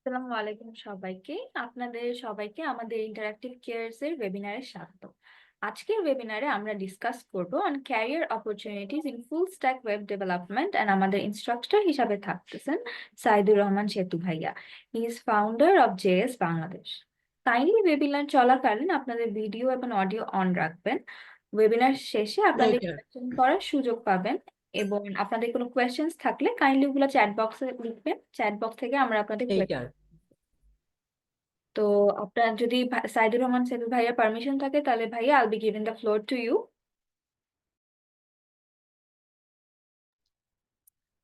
আসসালামু আলাইকুম সবাইকে। আপনাদের সবাইকে আমাদের ইন্টারঅ্যাক্টিভ কেয়ারস এর ওয়েবিনারে স্বাগত। আজকের ওয়েবিনারে আমরা ডিসকাস করব on career opportunities in full stack web development and আমাদের ইনস্ট্রাক্টর হিসাবে থাকতেছেন সাইদুর রহমান সেতু ভাইয়া। He is founder of JS Bangladesh. Kindly webinar চলাকালীন আপনাদের ভিডিও এবং অডিও অন রাখবেন। ওয়েবিনার শেষে আপনাদের ওকে কোয়েশ্চেন করার সুযোগ পাবেন এবং আপনাদের কোনো কোয়েশ্চেন্স থাকলে কাইন্ডলি ওগুলো চ্যাট বক্সে লিখবেন। চ্যাট বক্স থেকে আমরা আপনাদের এইটা তো আপনার যদি সাইদুর রহমান সেতু ভাইয়া পারমিশন থাকে তাহলে ভাইয়া I'll be giving the floor to you.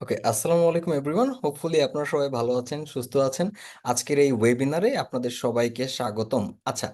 Okay, আসসালামু আলাইকুম এভরিওয়ান। হোপফুলি আপনারা সবাই ভালো আছেন, সুস্থ আছেন। আজকের এই ওয়েবিনারে আপনাদের সবাইকে স্বাগতম। আচ্ছা,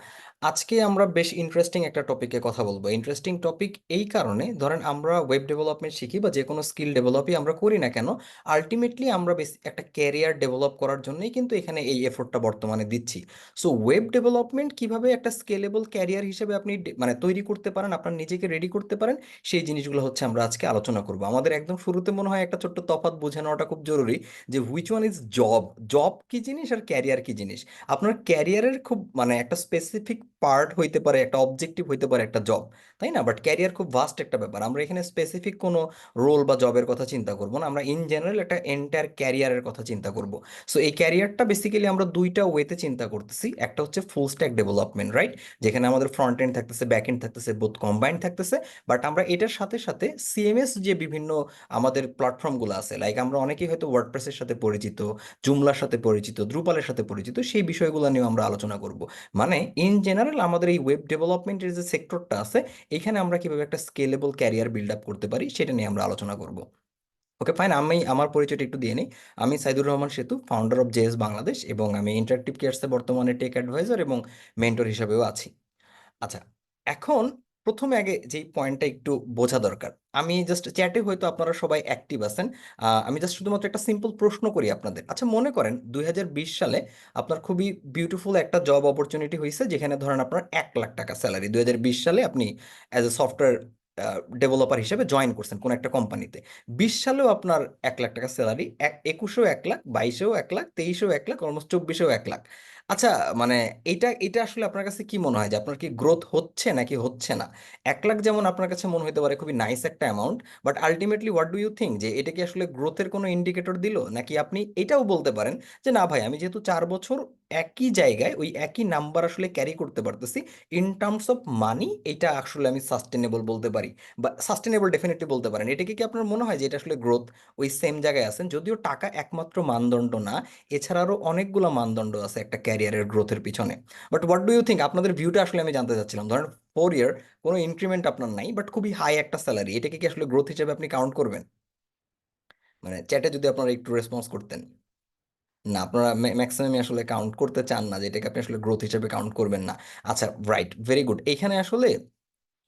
আজকে আমরা বেশ ইন্টারেস্টিং একটা টপিকে কথা বলবো। ইন্টারেস্টিং টপিক এই কারণে, ধরেন আমরা ওয়েব ডেভেলপমেন্ট শিখি বা যে কোনো স্কিল ডেভেলপই আমরা করি না কেন, আলটিমেটলি আমরা বেশ একটা ক্যারিয়ার ডেভেলপ করার জন্যই কিন্তু এখানে এই এফোর্টটা বর্তমানে দিচ্ছি। সো ওয়েব ডেভেলপমেন্ট কিভাবে একটা স্কেলেবল ক্যারিয়ার হিসেবে আপনি মানে তৈরি করতে পারেন, আপনার নিজেকে রেডি করতে পারেন, সেই জিনিসগুলো হচ্ছে আমরা আজকে আলোচনা করব। আমাদের একদম শুরুতে মনে হয় একটা ছোট্ট তফাৎ বুঝে নেওয়াটা খুব জরুরি, যে which one is job. Job কি জিনিস আর ক্যারিয়ার কি জিনিস। আপনার ক্যারিয়ারের খুব মানে একটা স্পেসিফিক পার্ট হইতে পারে, একটা অবজেক্টিভ হইতে পারে একটা জব, তাই না? বাট ক্যারিয়ার খুব ভাস্ট একটা ব্যাপার। আমরা এখানে স্পেসিফিক কোনো রোল বা জবের কথা চিন্তা করব না, আমরা ইন জেনারেল একটা এন্টায়ার ক্যারিয়ারের কথা চিন্তা করব। সো এই ক্যারিয়ারটা বেসিক্যালি আমরা দুইটা ওয়েতে চিন্তা করতেছি। একটা হচ্ছে ফুল স্ট্যাক ডেভেলপমেন্ট, রাইট, যেখানে আমাদের ফ্রন্ট এন্ড থাকতেছে, ব্যাক এন্ড থাকতেছে, বোথ কম্বাইন্ড থাকতেছে। বাট আমরা এটার সাথে সাথে সিএমএস যে বিভিন্ন আমাদের প্ল্যাটফর্মগুলো আছে, লাইক আমরা অনেকেই হয়তো ওয়ার্ডপ্রেসের সাথে পরিচিত, জুমলার সাথে পরিচিত, দ্রুপালের সাথে পরিচিত, সেই বিষয়গুলো নিয়ে আমরা আলোচনা করব। মানে ইন জেনারেল আমাদের এই ওয়েব ডেভেলপমেন্টের যে সেক্টরটা আছে, এখানে আমরা কিভাবে একটা স্কেলেবল ক্যারিয়ার বিল্ড আপ করতে পারি সেটা নিয়ে আমরা আলোচনা করব। ওকে ফাইন, আমি আমার পরিচয়টা একটু দিয়ে নিই। আমি সাইদুর রহমান সেতু, ফাউন্ডার অফ জেএস বাংলাদেশ, এবং আমি ইন্টারঅ্যাক্টিভ কেয়ার্সে বর্তমানে টেক অ্যাডভাইজার এবং মেন্টর হিসেবেও আছি। আচ্ছা, এখন প্রথমে আগে যেই পয়েন্টটা একটু বোঝা দরকার, আমি জাস্ট চ্যাটে হয়তো আপনারা সবাই অ্যাক্টিভ আছেন, আমি জাস্ট শুধুমাত্র একটা সিম্পল প্রশ্ন করি আপনাদের। আচ্ছা, মনে করেন 2020 সালে আপনার খুবই বিউটিফুল একটা জব অপরচুনিটি হয়েছে, যেখানে ধরেন আপনার 1 লাখ টাকা স্যালারি। 2020 সালে আপনি অ্যাজ এ সফটওয়্যার ডেভেলপার হিসেবে জয়েন করছেন কোন একটা কোম্পানিতে। 20 সালেও আপনার 1 লাখ টাকা স্যালারি, 21এও 1 লাখ, 22এও 1 লাখ, 23এও 1 লাখ, অলমোস্ট 24এও 1 লাখ। আচ্ছা, মানে এটা এটা আসলে আপনার কাছে কি মনে হয় যে আপনার কি গ্রোথ হচ্ছে নাকি হচ্ছে না? 1 লাখ যেমন আপনার কাছে মনে হতে পারে খুবই নাইস একটা amount, but ultimately what do you think, যে এটা কি আসলে গ্রোথের কোনো ইন্ডিকেটর দিল? নাকি আপনি এটাও বলতে পারেন যে না ভাই, আমি যেহেতু 4 বছর একই জায়গায় ওই একই নাম্বার আসলে ক্যারি করতে পারতেছি, ইন টার্মস অফ মানি এটা আসলে আমি সাস্টেনেবল বলতে পারি, বা সাস্টেনেবল ডেফিনেটলি বলতে পারেন। এটা কি কি আপনার মনে হয় যে এটা আসলে গ্রোথ? ওই সেম জায়গায় আছেন, যদিও টাকা একমাত্র মানদণ্ড না, এছাড়া আরো অনেকগুলো মানদণ্ড আছে একটা ক্যারিয়ারের গ্রোথের পিছনে। But what do you think, আপনাদের ভিউটা আসলে আমি জানতে চাচ্ছিলাম। ধরেন 4 ইয়ার কোনো ইনক্রিমেন্ট আপনার নাই, বাট খুবই হাই একটা স্যালারি, এটাকে কি আসলে গ্রোথ হিসেবে আপনি কাউন্ট করবেন? মানে চ্যাটে যদি আপনারা একটু রেসপন্স করতেন। না, আপনারা ম্যাক্সিমামই আসলে কাউন্ট করতে চান না, যে এটাকে আপনি আসলে গ্রোথ হিসেবে কাউন্ট করবেন না। আচ্ছা, রাইট, ভেরি গুড। এখানে আসলে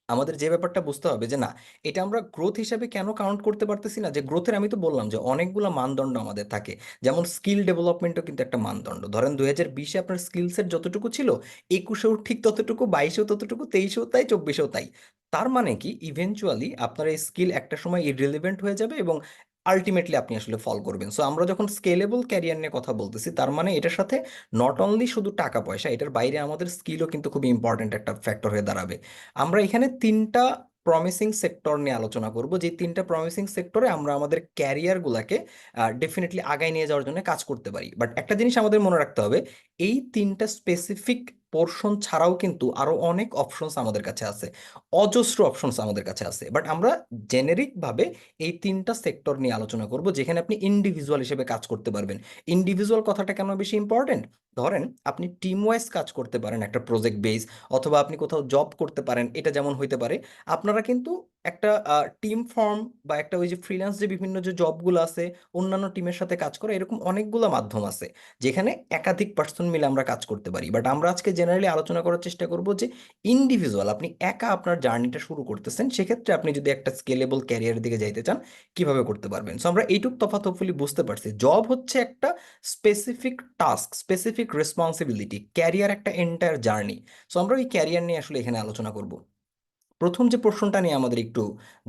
আমাদের যে ব্যাপারটা বুঝতে হবে যে না, এটা আমরা গ্রোথ হিসাবে কেন কাউন্ট করতে পারতেছি না, যে গ্রোথের আমি তো বললাম যে অনেকগুলো মানদণ্ড আমাদের থাকে। যেমন স্কিল ডেভেলপমেন্টও কিন্তু একটা মানদণ্ড। ধরেন 2020-এ আপনার স্কিল সেট যতটুকু ছিল, 21-এও ঠিক ততটুকু, 22-এও ততটুকু, 23-এও তাই, 24-এও তাই। তার মানে কি ইভেনচুয়ালি আপনার এই স্কিল একটা সময় ইররিলেভেন্ট হয়ে যাবে এবং আলটিমেটলি আপনি আসলে ফল করবেন। সো আমরা যখন স্কেলেবল ক্যারিয়ার নিয়ে কথা বলতেছি, তার মানে এটার সাথে নট অনলি শুধু টাকা পয়সা, এটার বাইরে আমাদের স্কিলও কিন্তু খুব ইম্পর্ট্যান্ট একটা ফ্যাক্টর হয়ে দাঁড়াবে। আমরা এখানে তিনটা প্রমিসিং সেক্টর নিয়ে আলোচনা করব, যে তিনটা প্রমিসিং সেক্টরে আমরা আমাদের ক্যারিয়ারগুলোকে ডেফিনেটলি আগায় নিয়ে যাওয়ার জন্য কাজ করতে পারি। বাট একটা জিনিস আমাদের মনে রাখতে হবে, এই তিনটা স্পেসিফিক পোর্শন ছাড়াও কিন্তু আরো অনেক অপশনস আমাদের কাছে আছে, অজস্র অপশনস আমাদের কাছে আছে। বাট আমরা জেনেরিক ভাবে এই তিনটা সেক্টর নিয়ে আলোচনা করব, যেখানে আপনি ইন্ডিভিজুয়াল হিসেবে কাজ করতে পারবেন। ইন্ডিভিজুয়াল কথাটা কেন বেশি ইম্পর্টেন্ট? ধরেন আপনি টিম ওয়াইজ কাজ করতে পারেন একটা প্রজেক্ট বেস, অথবা আপনি কোথাও জব করতে পারেন। এটা যেমন হইতে পারে আপনারা কিন্তু একটা টিম ফর্ম বা একটা ওই যে ফ্রিল্যান্স যে বিভিন্ন যে জবগুলো আছে, অন্যান্য টিমের সাথে কাজ করা, এরকম অনেকগুলো মাধ্যম আছে যেখানে একাধিক পার্সন মিলে আমরা কাজ করতে পারি। বাট আমরা আজকে জেনারেলি আলোচনা করার চেষ্টা করব যে ইন্ডিভিজুয়াল, আপনি একা আপনার জার্নিটা শুরু করতেছেন, সেক্ষেত্রে আপনি যদি একটা স্কেলেবল ক্যারিয়ারের দিকে যাইতে চান, কিভাবে করতে পারবেন। সো আমরা এইটুক তফাৎ হোপফুলি বুঝতে পারছি। জব হচ্ছে একটা specific task, specific responsibility, career একটা এন্টায়ার জার্নি। সো আমরা ওই ক্যারিয়ার নিয়ে আসলে এখানে আলোচনা করব। প্রথম যে প্রশ্নটা নিয়ে আমাদের একটু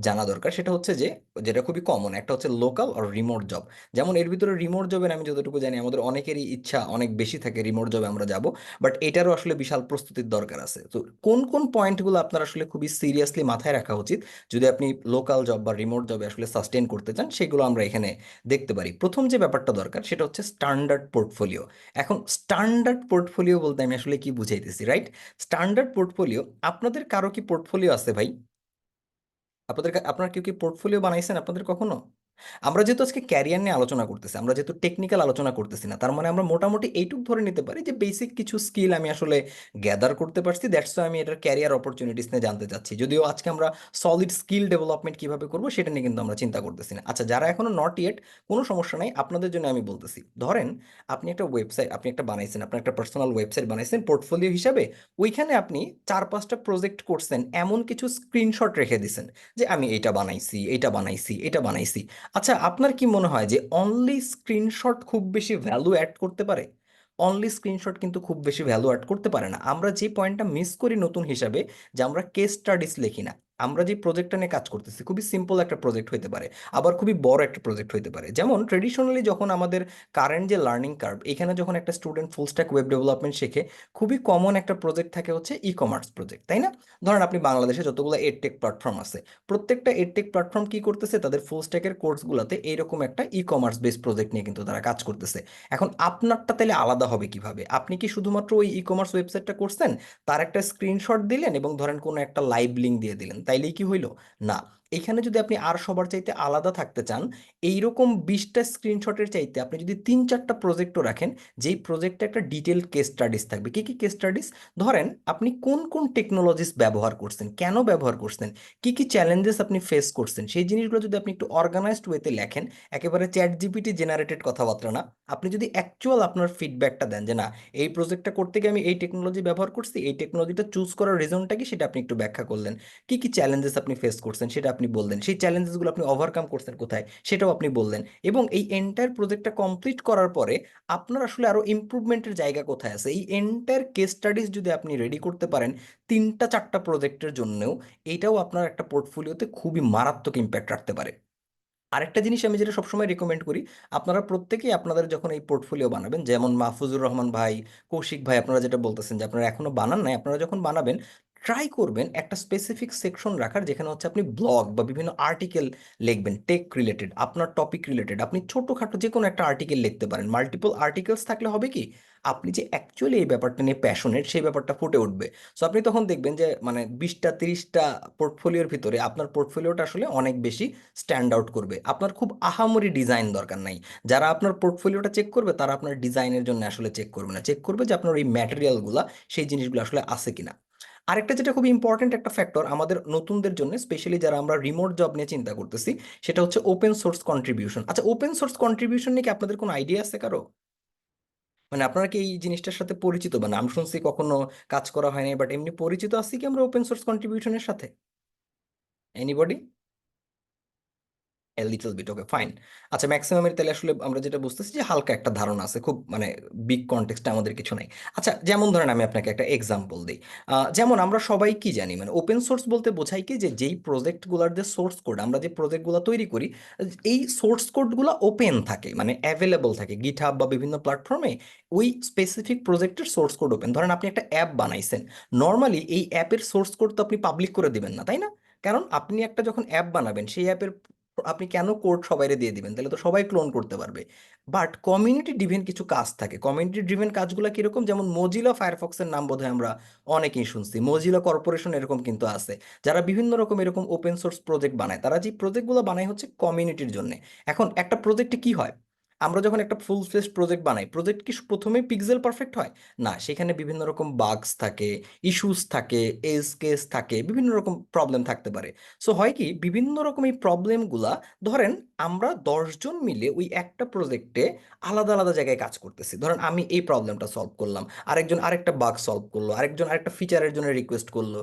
জানা দরকার সেটা হচ্ছে যে, যেটা খুবই কমন, একটা হচ্ছে লোকাল আর রিমোট জব। যেমন এর ভিতরে রিমোট জবের আমি যতটুকু জানি আমাদের অনেকেরই ইচ্ছা অনেক বেশি থাকে রিমোট জবে আমরা যাব, বাট এটারও আসলে বিশাল প্রস্তুতির দরকার আছে। তো কোন কোন পয়েন্টগুলো আপনার আসলে খুবই সিরিয়াসলি মাথায় রাখা উচিত যদি আপনি লোকাল জব বা রিমোট জবে আসলে সাস্টেন করতে চান, সেগুলো আমরা এখানে দেখতে পারি। প্রথম যে ব্যাপারটা দরকার সেটা হচ্ছে স্ট্যান্ডার্ড পোর্টফোলিও। এখন স্ট্যান্ডার্ড পোর্টফোলিও বলতে আমি আসলে কি বুঝাইতেছি, রাইট? স্ট্যান্ডার্ড পোর্টফোলিও, আপনাদের কারো কি পোর্টফোলিও আছে ভাই? আপনারা কেউ কি পোর্টফোলিও বানাইছেন আপনাদের কখনো? আমরা যেহেতু আজকে ক্যারিয়ার নিয়ে আলোচনা করতেছি, আমরা যেহেতু টেকনিক্যাল আলোচনা করতেছি না, তার মানে আমরা মোটামুটি এইটুক ধরে নিতে পারি যে বেসিক কিছু স্কিল আমি আসলে গ্যাদার করতে পারছি, দ্যাটস আমি এটার ক্যারিয়ার অপরচুনিটিস নিয়ে জানতে চাচ্ছি। যদিও আজকে আমরা সলিড স্কিল ডেভেলপমেন্ট কিভাবে করবো সেটা নিয়ে কিন্তু আমরা চিন্তা করতেছি না। আচ্ছা, যারা এখনো নট ইয়েট, কোনো সমস্যা নাই, আপনাদের জন্য আমি বলতেছি। ধরেন আপনি একটা ওয়েবসাইট আপনি একটা বানাইছেন, আপনার একটা পার্সোনাল ওয়েবসাইট বানাইছেন পোর্টফোলিও হিসাবে। ওইখানে আপনি 4-5টা প্রজেক্ট করছেন, এমন কিছু স্ক্রিনশট রেখে দিছেন যে আমি এইটা বানাইছি, এইটা বানাইছি, এটা বানাইছি। আচ্ছা, আপনার কি মনে হয় যে অনলি স্ক্রিনশট খুব বেশি ভ্যালু অ্যাড করতে পারে? অনলি স্ক্রিনশট কিন্তু খুব বেশি ভ্যালু অ্যাড করতে পারে না। আমরা যে পয়েন্টটা মিস করি নতুন হিসাবে, যে আমরা কেস স্টাডিজ লিখি না। আমরা যে প্রজেক্টটা নিয়ে কাজ করতেছি খুবই সিম্পল একটা প্রজেক্ট হতে পারে, আবার খুবই বড় একটা প্রজেক্ট হতে পারে। যেমন ট্রেডিশনালি যখন আমাদের কারেন্ট যে লার্নিং কার্ভ, এখানে যখন একটা স্টুডেন্ট ফুল স্ট্যাক ওয়েব ডেভেলপমেন্ট শেখে, খুবই কমন একটা প্রজেক্ট থাকে হচ্ছে ই কমার্স প্রজেক্ট, তাই না? ধরেন আপনি বাংলাদেশে যতগুলো এডটেক প্ল্যাটফর্ম আছে, প্রত্যেকটা এডটেক প্ল্যাটফর্ম কি করতেছে, তাদের ফুল স্ট্যাকের কোর্সগুলোতে এইরকম একটা ই কমার্স বেস প্রজেক্ট নিয়ে কিন্তু তারা কাজ করতেছে। এখন আপনারটা তাহলে আলাদা হবে কিভাবে? আপনি কি শুধুমাত্র ওই ই কমার্স ওয়েবসাইটটা করছেন, তার একটা স্ক্রিনশট দিলেন এবং ধরেন কোনো একটা লাইভ লিঙ্ক দিয়ে দিলেন, তাইলেই কি হইলো? না। এখানে যদি আপনি আর সবার চাইতে আলাদা থাকতে চান, এইরকম 20টা স্ক্রিনশটের চাইতে আপনি যদি 3-4টা প্রজেক্টও রাখেন, যেই প্রজেক্টে একটা ডিটেল কেস স্টাডিজ থাকবে। কি কি কেস স্টাডিজ? ধরেন আপনি কোন কোন টেকনোলজিস ব্যবহার করছেন, কেন ব্যবহার করছেন, কি কি চ্যালেঞ্জেস আপনি ফেস করছেন, সেই জিনিসগুলো যদি আপনি একটু অর্গানাইজড ওয়েতে লেখেন, একেবারে চ্যাট জিপিটি জেনারেটেড কথাবার্তা না, আপনি যদি অ্যাকচুয়াল আপনার ফিডব্যাকটা দেন যে না, এই প্রজেক্টটা করতে গিয়ে আমি এই টেকনোলজি ব্যবহার করছি, এই টেকনোলজিটা চুজ করার রিজনটা কি সেটা আপনি একটু ব্যাখ্যা করলেন, কি কি চ্যালেঞ্জেস আপনি ফেস করছেন সেটা আপনি বললেন, সেই চ্যালেঞ্জেসগুলো আপনি ওভারকাম করছেন কোথায় সেটাও আপনি বললেন, এবং এই এন্টায়ার প্রজেক্টটা কমপ্লিট করার পরে আপনার আসলে আরো ইমপ্রুভমেন্টের জায়গা কোথায় আছে, এই এন্টায়ার কেস স্টাডিজ যদি আপনি রেডি করতে পারেন 3টা 4টা প্রজেক্টের জন্যও, এইটাও আপনার একটা পোর্টফোলিওতে খুবই মারাত্মক ইম্প্যাক্ট রাখতে পারে। আরেকটা জিনিস আমি যেটা সবসময় রেকমেন্ড করি, আপনারা প্রত্যেকেই আপনাদের যখন এই পোর্টফোলিও বানাবেন, যেমন মাহফুজুর রহমান ভাই, কৌশিক ভাই, আপনারা যেটা বলতেছেন যে আপনারা এখনো বানান নাই, আপনারা যখন বানাবেন ট্রাই করবেন একটা স্পেসিফিক সেকশন রাখার, যেখানে হচ্ছে আপনি ব্লগ বা বিভিন্ন আর্টিকেল লিখবেন টেক রিলেটেড, আপনার টপিক রিলেটেড। আপনি ছোটোখাটো যে কোনো একটা আর্টিকেল লিখতে পারেন। মাল্টিপল আর্টিকেলস থাকলে হবে কি, আপনি যে অ্যাকচুয়ালি এই ব্যাপারটা নিয়ে প্যাশনেট সেই ব্যাপারটা ফুটে উঠবে। সো আপনি তখন দেখবেন যে মানে 20টা 30টা পোর্টফোলিওর ভিতরে আপনার পোর্টফোলিওটা আসলে অনেক বেশি স্ট্যান্ড আউট করবে। আপনার খুব আহামরি ডিজাইন দরকার নাই। যারা আপনার পোর্টফোলিওটা চেক করবে তারা আপনার ডিজাইনের জন্য আসলে চেক করবে না, চেক করবে যে আপনার এই ম্যাটেরিয়ালগুলা, সেই জিনিসগুলো আসলে আছে কিনা। আরেকটা যেটা খুব ইম্পর্টেন্ট একটা ফ্যাক্টর আমাদের নতুনদের জন্য, স্পেশালি যারা আমরা রিমোট জব নিয়ে চিন্তা করতেছি, সেটা হচ্ছে ওপেন সোর্স কন্ট্রিবিউশন। আচ্ছা, ওপেন সোর্স কন্ট্রিবিউশন নিয়ে কি আপনাদের কোনো আইডিয়া আছে কারো? মানে আপনারা কি এই জিনিসটার সাথে পরিচিত, বা নাম শুনছি কখনো, কাজ করা হয়নি, বাট এমনি পরিচিত আছি কি আমরা ওপেন সোর্স কন্ট্রিবিউশনের সাথে? Anybody? A little bit, okay fine. আচ্ছা, ম্যাক্সিমামের তাহলে আসলে আমরা যেটা বুঝতেছি যে হালকা একটা ধারণা আছে, খুব মানে বিগ কনটেক্সটে আমাদের কিছু নাই। আচ্ছা, যেমন ধরেন আমি আপনাকে একটা এক্সাম্পল দিই। যেমন আমরা সবাই কি জানি, মানে ওপেন সোর্স বলতে বোঝায় কি, যে যেই প্রজেক্টগুলোর যে সোর্স কোড, আমরা যে প্রজেক্টগুলো তৈরি করি, এই সোর্স কোডগুলো ওপেন থাকে, মানে অ্যাভেলেবল থাকে গিটহাব বা বিভিন্ন প্ল্যাটফর্মে। ওই স্পেসিফিক প্রজেক্টের সোর্স কোড ওপেন। ধরেন আপনি একটা অ্যাপ বানাইছেন, নর্মালি এই অ্যাপের সোর্স কোড তো আপনি পাবলিক করে দিবেন না, তাই না? কারণ আপনি একটা যখন অ্যাপ বানাবেন, সেই অ্যাপের আপনি কেন কোড সবাইরে দিয়ে দিবেন? তাহলে তো সবাই ক্লোন করতে পারবে। বাট কমিউনিটি ড্রিভেন কিছু কাজ থাকে। কমিউনিটি ড্রিভেন কাজগুলো কিরকম, যেমন মজিলা ফায়ারফক্সের নাম বোধহয় আমরা অনেকেই শুনছি, মজিলা কর্পোরেশন এরকম কিন্তু আছে, যারা বিভিন্ন রকম এরকম ওপেন সোর্স প্রজেক্ট বানায়। তারা যে প্রজেক্টগুলো বানায় হচ্ছে কমিউনিটির জন্য। এখন একটা প্রজেক্টে কি হয়, আমরা যখন একটা ফুল ফ্লেজ প্রজেক্ট বানাই, প্রজেক্ট কি প্রথমেই পিক্সেল পারফেক্ট হয়? না, সেখানে বিভিন্ন রকম বাগস থাকে, ইস্যুস থাকে, এজ কেস থাকে, বিভিন্ন রকম প্রবলেম থাকতে পারে। সো হয় কি, বিভিন্ন রকম এই প্রবলেমগুলা, ধরেন আমরা 10 জন মিলে ওই একটা প্রজেক্টে আলাদা আলাদা জায়গায় কাজ করতেছি। ধরেন আমি এই প্রবলেমটা সলভ করলাম, আরেকজন আরেকটা বাগ সলভ করলো, আরেকজন আরেকটা ফিচারের জন্য রিকোয়েস্ট করলো,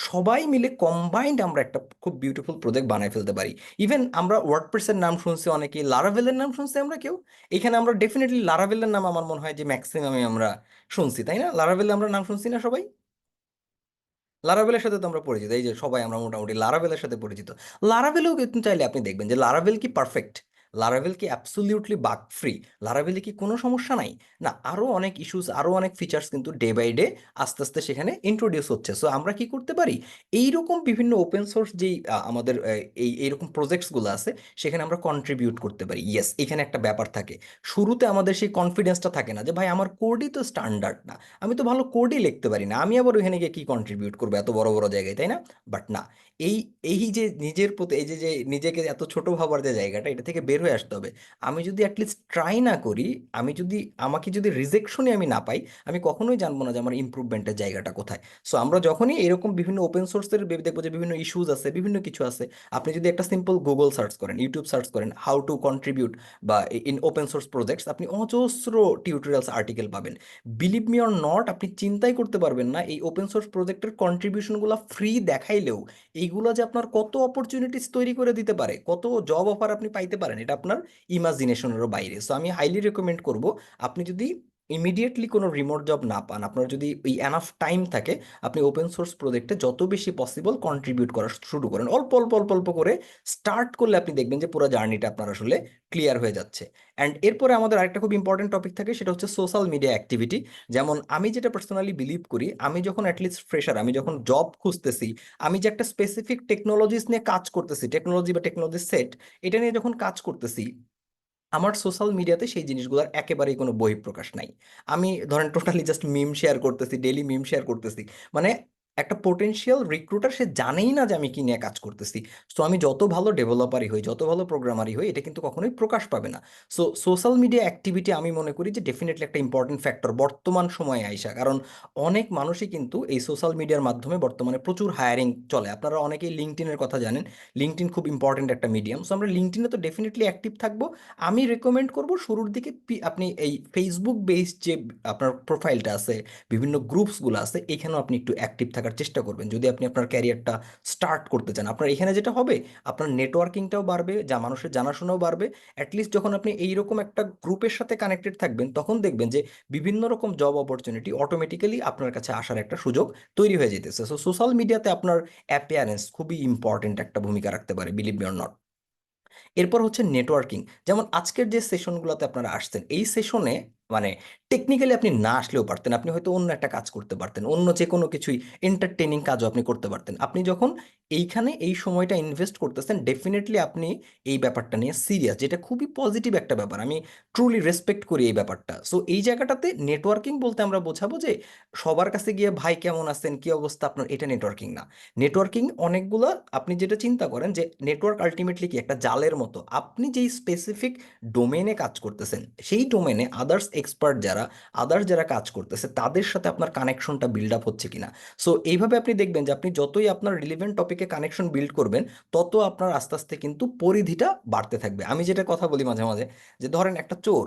সবাই মিলে কম্বাইন্ড আমরা একটা খুব বিউটিফুল প্রজেক্ট বানায় ফেলতে পারি। ইভেন আমরা ওয়ার্ডপ্রেসের নাম শুনছি অনেকে, লারাভেলের নাম শুনছি আমরা কেউ? এখানে আমরা ডেফিনেটলি লারাভেলের নাম আমার মনে হয় যে ম্যাক্সিমামে আমরা শুনছি, তাই না? লারাভেল আমরা নাম শুনছি না সবাই? লারাভেলের সাথে তো আমরা পরিচিত, এই যে সবাই আমরা মোটামুটি লারাভেলের সাথে পরিচিত। লারাভেলেও কিন্তু চাইলে আপনি দেখবেন যে লারাভেল কি পারফেক্ট, লারাভেল কি অ্যাবসলিউটলি বাগ ফ্রি, লারাভেলে কি কোনো সমস্যা নাই? না, আরও অনেক ইস্যুস, আরও অনেক ফিচার্স কিন্তু ডে বাই ডে আস্তে আস্তে সেখানে ইন্ট্রোডিউস হচ্ছে। সো আমরা কি করতে পারি, এইরকম বিভিন্ন ওপেন সোর্স যেই আমাদের এইরকম প্রজেক্টসগুলো আছে সেখানে আমরা কন্ট্রিবিউট করতে পারি। ইয়েস, এখানে একটা ব্যাপার থাকে, শুরুতে আমাদের সেই কনফিডেন্সটা থাকে না যে ভাই আমার কোডই তো স্ট্যান্ডার্ড না, আমি তো ভালো কোডই লিখতে পারি না, আমি আবার ওইখানে গিয়ে কি কন্ট্রিবিউট করবো এত বড় বড় জায়গায়, তাই না? বাট না, এই এই যে নিজের প্রতি এই যে যে নিজেকে এত ছোট ভাবার যে জায়গাটা, এটা থেকে বের হয়ে আসতে হবে। আমি যদি অ্যাটলিস্ট ট্রাই না করি, আমি যদি আমাকে যদি রিজেকশনই আমি না পাই, আমি কখনোই জানবো না যে আমার ইমপ্রুভমেন্টের জায়গাটা কোথায়। সো আমরা যখনই এরকম বিভিন্ন ওপেন সোর্সের দেখবো যে বিভিন্ন ইস্যুস আছে, বিভিন্ন কিছু আছে, আপনি যদি একটা সিম্পল গুগল সার্চ করেন, ইউটিউব সার্চ করেন, হাউ টু কন্ট্রিবিউট বা ইন ওপেন সোর্স প্রজেক্টস, আপনি অজস্র টিউটোরিয়ালস আর্টিকেল পাবেন। বিলিভ মি অর নট, আপনি চিন্তাই করতে পারবেন না এই ওপেন সোর্স প্রজেক্টের কন্ট্রিবিউশনগুলো ফ্রি দেখাইলেও এইগুলো যে আপনার কত অপরচুনিটিস তৈরি করে দিতে পারে, কত জব অফার আপনি পাইতে পারেন, এটা আপনার ইমাজিনেশনেরও বাইরে। সো আমি হাইলি রেকমেন্ড করব, আপনি যদি ইমিডিয়েটলি কোনো রিমোট জব না পান, আপনার যদি ওই এনাফ টাইম থাকে, আপনি ওপেন সোর্স প্রজেক্টে যত বেশি পসিবল কন্ট্রিবিউট করা শুরু করেন, অল্প অল্প অল্প অল্প করে স্টার্ট করলে আপনি দেখবেন যে পুরো জার্নিটা আপনার আসলে ক্লিয়ার হয়ে যাচ্ছে। অ্যান্ড এরপরে আমাদের আরেকটা খুব ইম্পর্টেন্ট টপিক থাকে, সেটা হচ্ছে সোশ্যাল মিডিয়া অ্যাক্টিভিটি। যেমন আমি যেটা পার্সোনালি বিলিভ করি, আমি যখন অ্যাটলিস্ট ফ্রেশার, আমি যখন জব খুঁজতেছি, আমি যে একটা স্পেসিফিক টেকনোলজিস নিয়ে কাজ করতেছি, টেকনোলজি বা টেকনোলজি সেট, এটা নিয়ে যখন কাজ করতেছি, আমার সোশ্যাল মিডিয়াতে সেই জিনিসগুলোর একেবারেই কোনো বহিঃপ্রকাশ নাই। আমি ধরেন টোটালি জাস্ট মিম শেয়ার করতেছি, ডেইলি মিম শেয়ার করতেছি, মানে একটা পোটেনশিয়াল রিক্রুটার সে জানেই না যে আমি কি নিয়ে কাজ করতেছি। সো আমি যত ভালো ডেভেলপারই হই, যত ভালো প্রোগ্রামারই হই, এটা কিন্তু কখনোই প্রকাশ পাবে না। সো সোশ্যাল মিডিয়া অ্যাক্টিভিটি আমি মনে করি যে ডেফিনেটলি একটা ইম্পর্টেন্ট ফ্যাক্টর বর্তমান সময়ে আইসা, কারণ অনেক মানুষই কিন্তু এই সোশ্যাল মিডিয়ার মাধ্যমে বর্তমানে প্রচুর হায়ারিং চলে। আপনারা অনেকেই লিঙ্কডইনের কথা জানেন, লিঙ্কডইন খুব ইম্পর্টেন্ট একটা মিডিয়াম। সো আমরা লিঙ্কডইনে তো ডেফিনেটলি অ্যাক্টিভ থাকবো। আমি রেকমেন্ড করব শুরুর দিকে আপনি এই ফেসবুক বেসড যে আপনার প্রোফাইলটা আছে, বিভিন্ন গ্রুপসগুলো আছে, এখানেও আপনি একটু অ্যাক্টিভ থাকার চেষ্টা করবেন যদি আপনি আপনার ক্যারিয়ারটা স্টার্ট করতে চান। আপনার এখানে যেটা হবে, আপনার নেটওয়ার্কিংটাও বাড়বে, যা মানুষের জানাশোনাও বাড়বে। অ্যাটলিস্ট যখন আপনি এইরকম একটা গ্রুপের সাথে কানেক্টেড থাকবেন, তখন দেখবেন যে বিভিন্ন রকম জব অপরচুনিটি অটোমেটিক্যালি আপনার কাছে আসার একটা সুযোগ তৈরি হয়ে যেতেছে। সো সোশ্যাল মিডিয়াতে আপনার অ্যাপিয়ারেন্স খুবই ইম্পর্টেন্ট একটা ভূমিকা রাখতে পারে, বিলিভ মি অর নট। এরপর হচ্ছে নেটওয়ার্কিং। যেমন আজকের যে সেশনগুলোতে আপনারা আসছেন, এই সেশনে মানে টেকনিক্যালি আপনি না আসলেও পারতেন, আপনি হয়তো অন্য একটা কাজ করতে পারতেন, অন্য যে কোনো কিছুই এন্টারটেনিং কাজও আপনি করতে পারতেন। আপনি যখন এইখানে এই সময়টা ইনভেস্ট করতেছেন, ডেফিনেটলি আপনি এই ব্যাপারটা নিয়ে সিরিয়াস, যেটা খুবই পজিটিভ একটা ব্যাপার, আমি ট্রুলি রেসপেক্ট করি এই ব্যাপারটা। সো এই জায়গাটাতে নেটওয়ার্কিং বলতে আমরা বোঝাবো যে সবার কাছে গিয়ে ভাই কেমন আছেন, কি অবস্থা আপনার, এটা নেটওয়ার্কিং না। নেটওয়ার্কিং অনেকগুলো, আপনি যেটা চিন্তা করেন যে নেটওয়ার্ক আলটিমেটলি কি একটা জালের মতো, আপনি যেই স্পেসিফিক ডোমেনে কাজ করতেছেন, সেই ডোমেনে আদার্স এক্সপার্ট যারা, আদার্স যারা কাজ করতেছে, তাদের সাথে আপনার কানেকশনটা বিল্ড আপ হচ্ছে কিনা। সো এইভাবে আপনি দেখবেন যে আপনি যতই আপনার রিলেভেন্ট টপিকে কানেকশন বিল্ড করবেন, তত আপনার আস্তে আস্তে কিন্তু পরিধিটা বাড়তে থাকবে। আমি যেটা কথা বলি মাঝে মাঝে, যে ধরেন একটা চোর,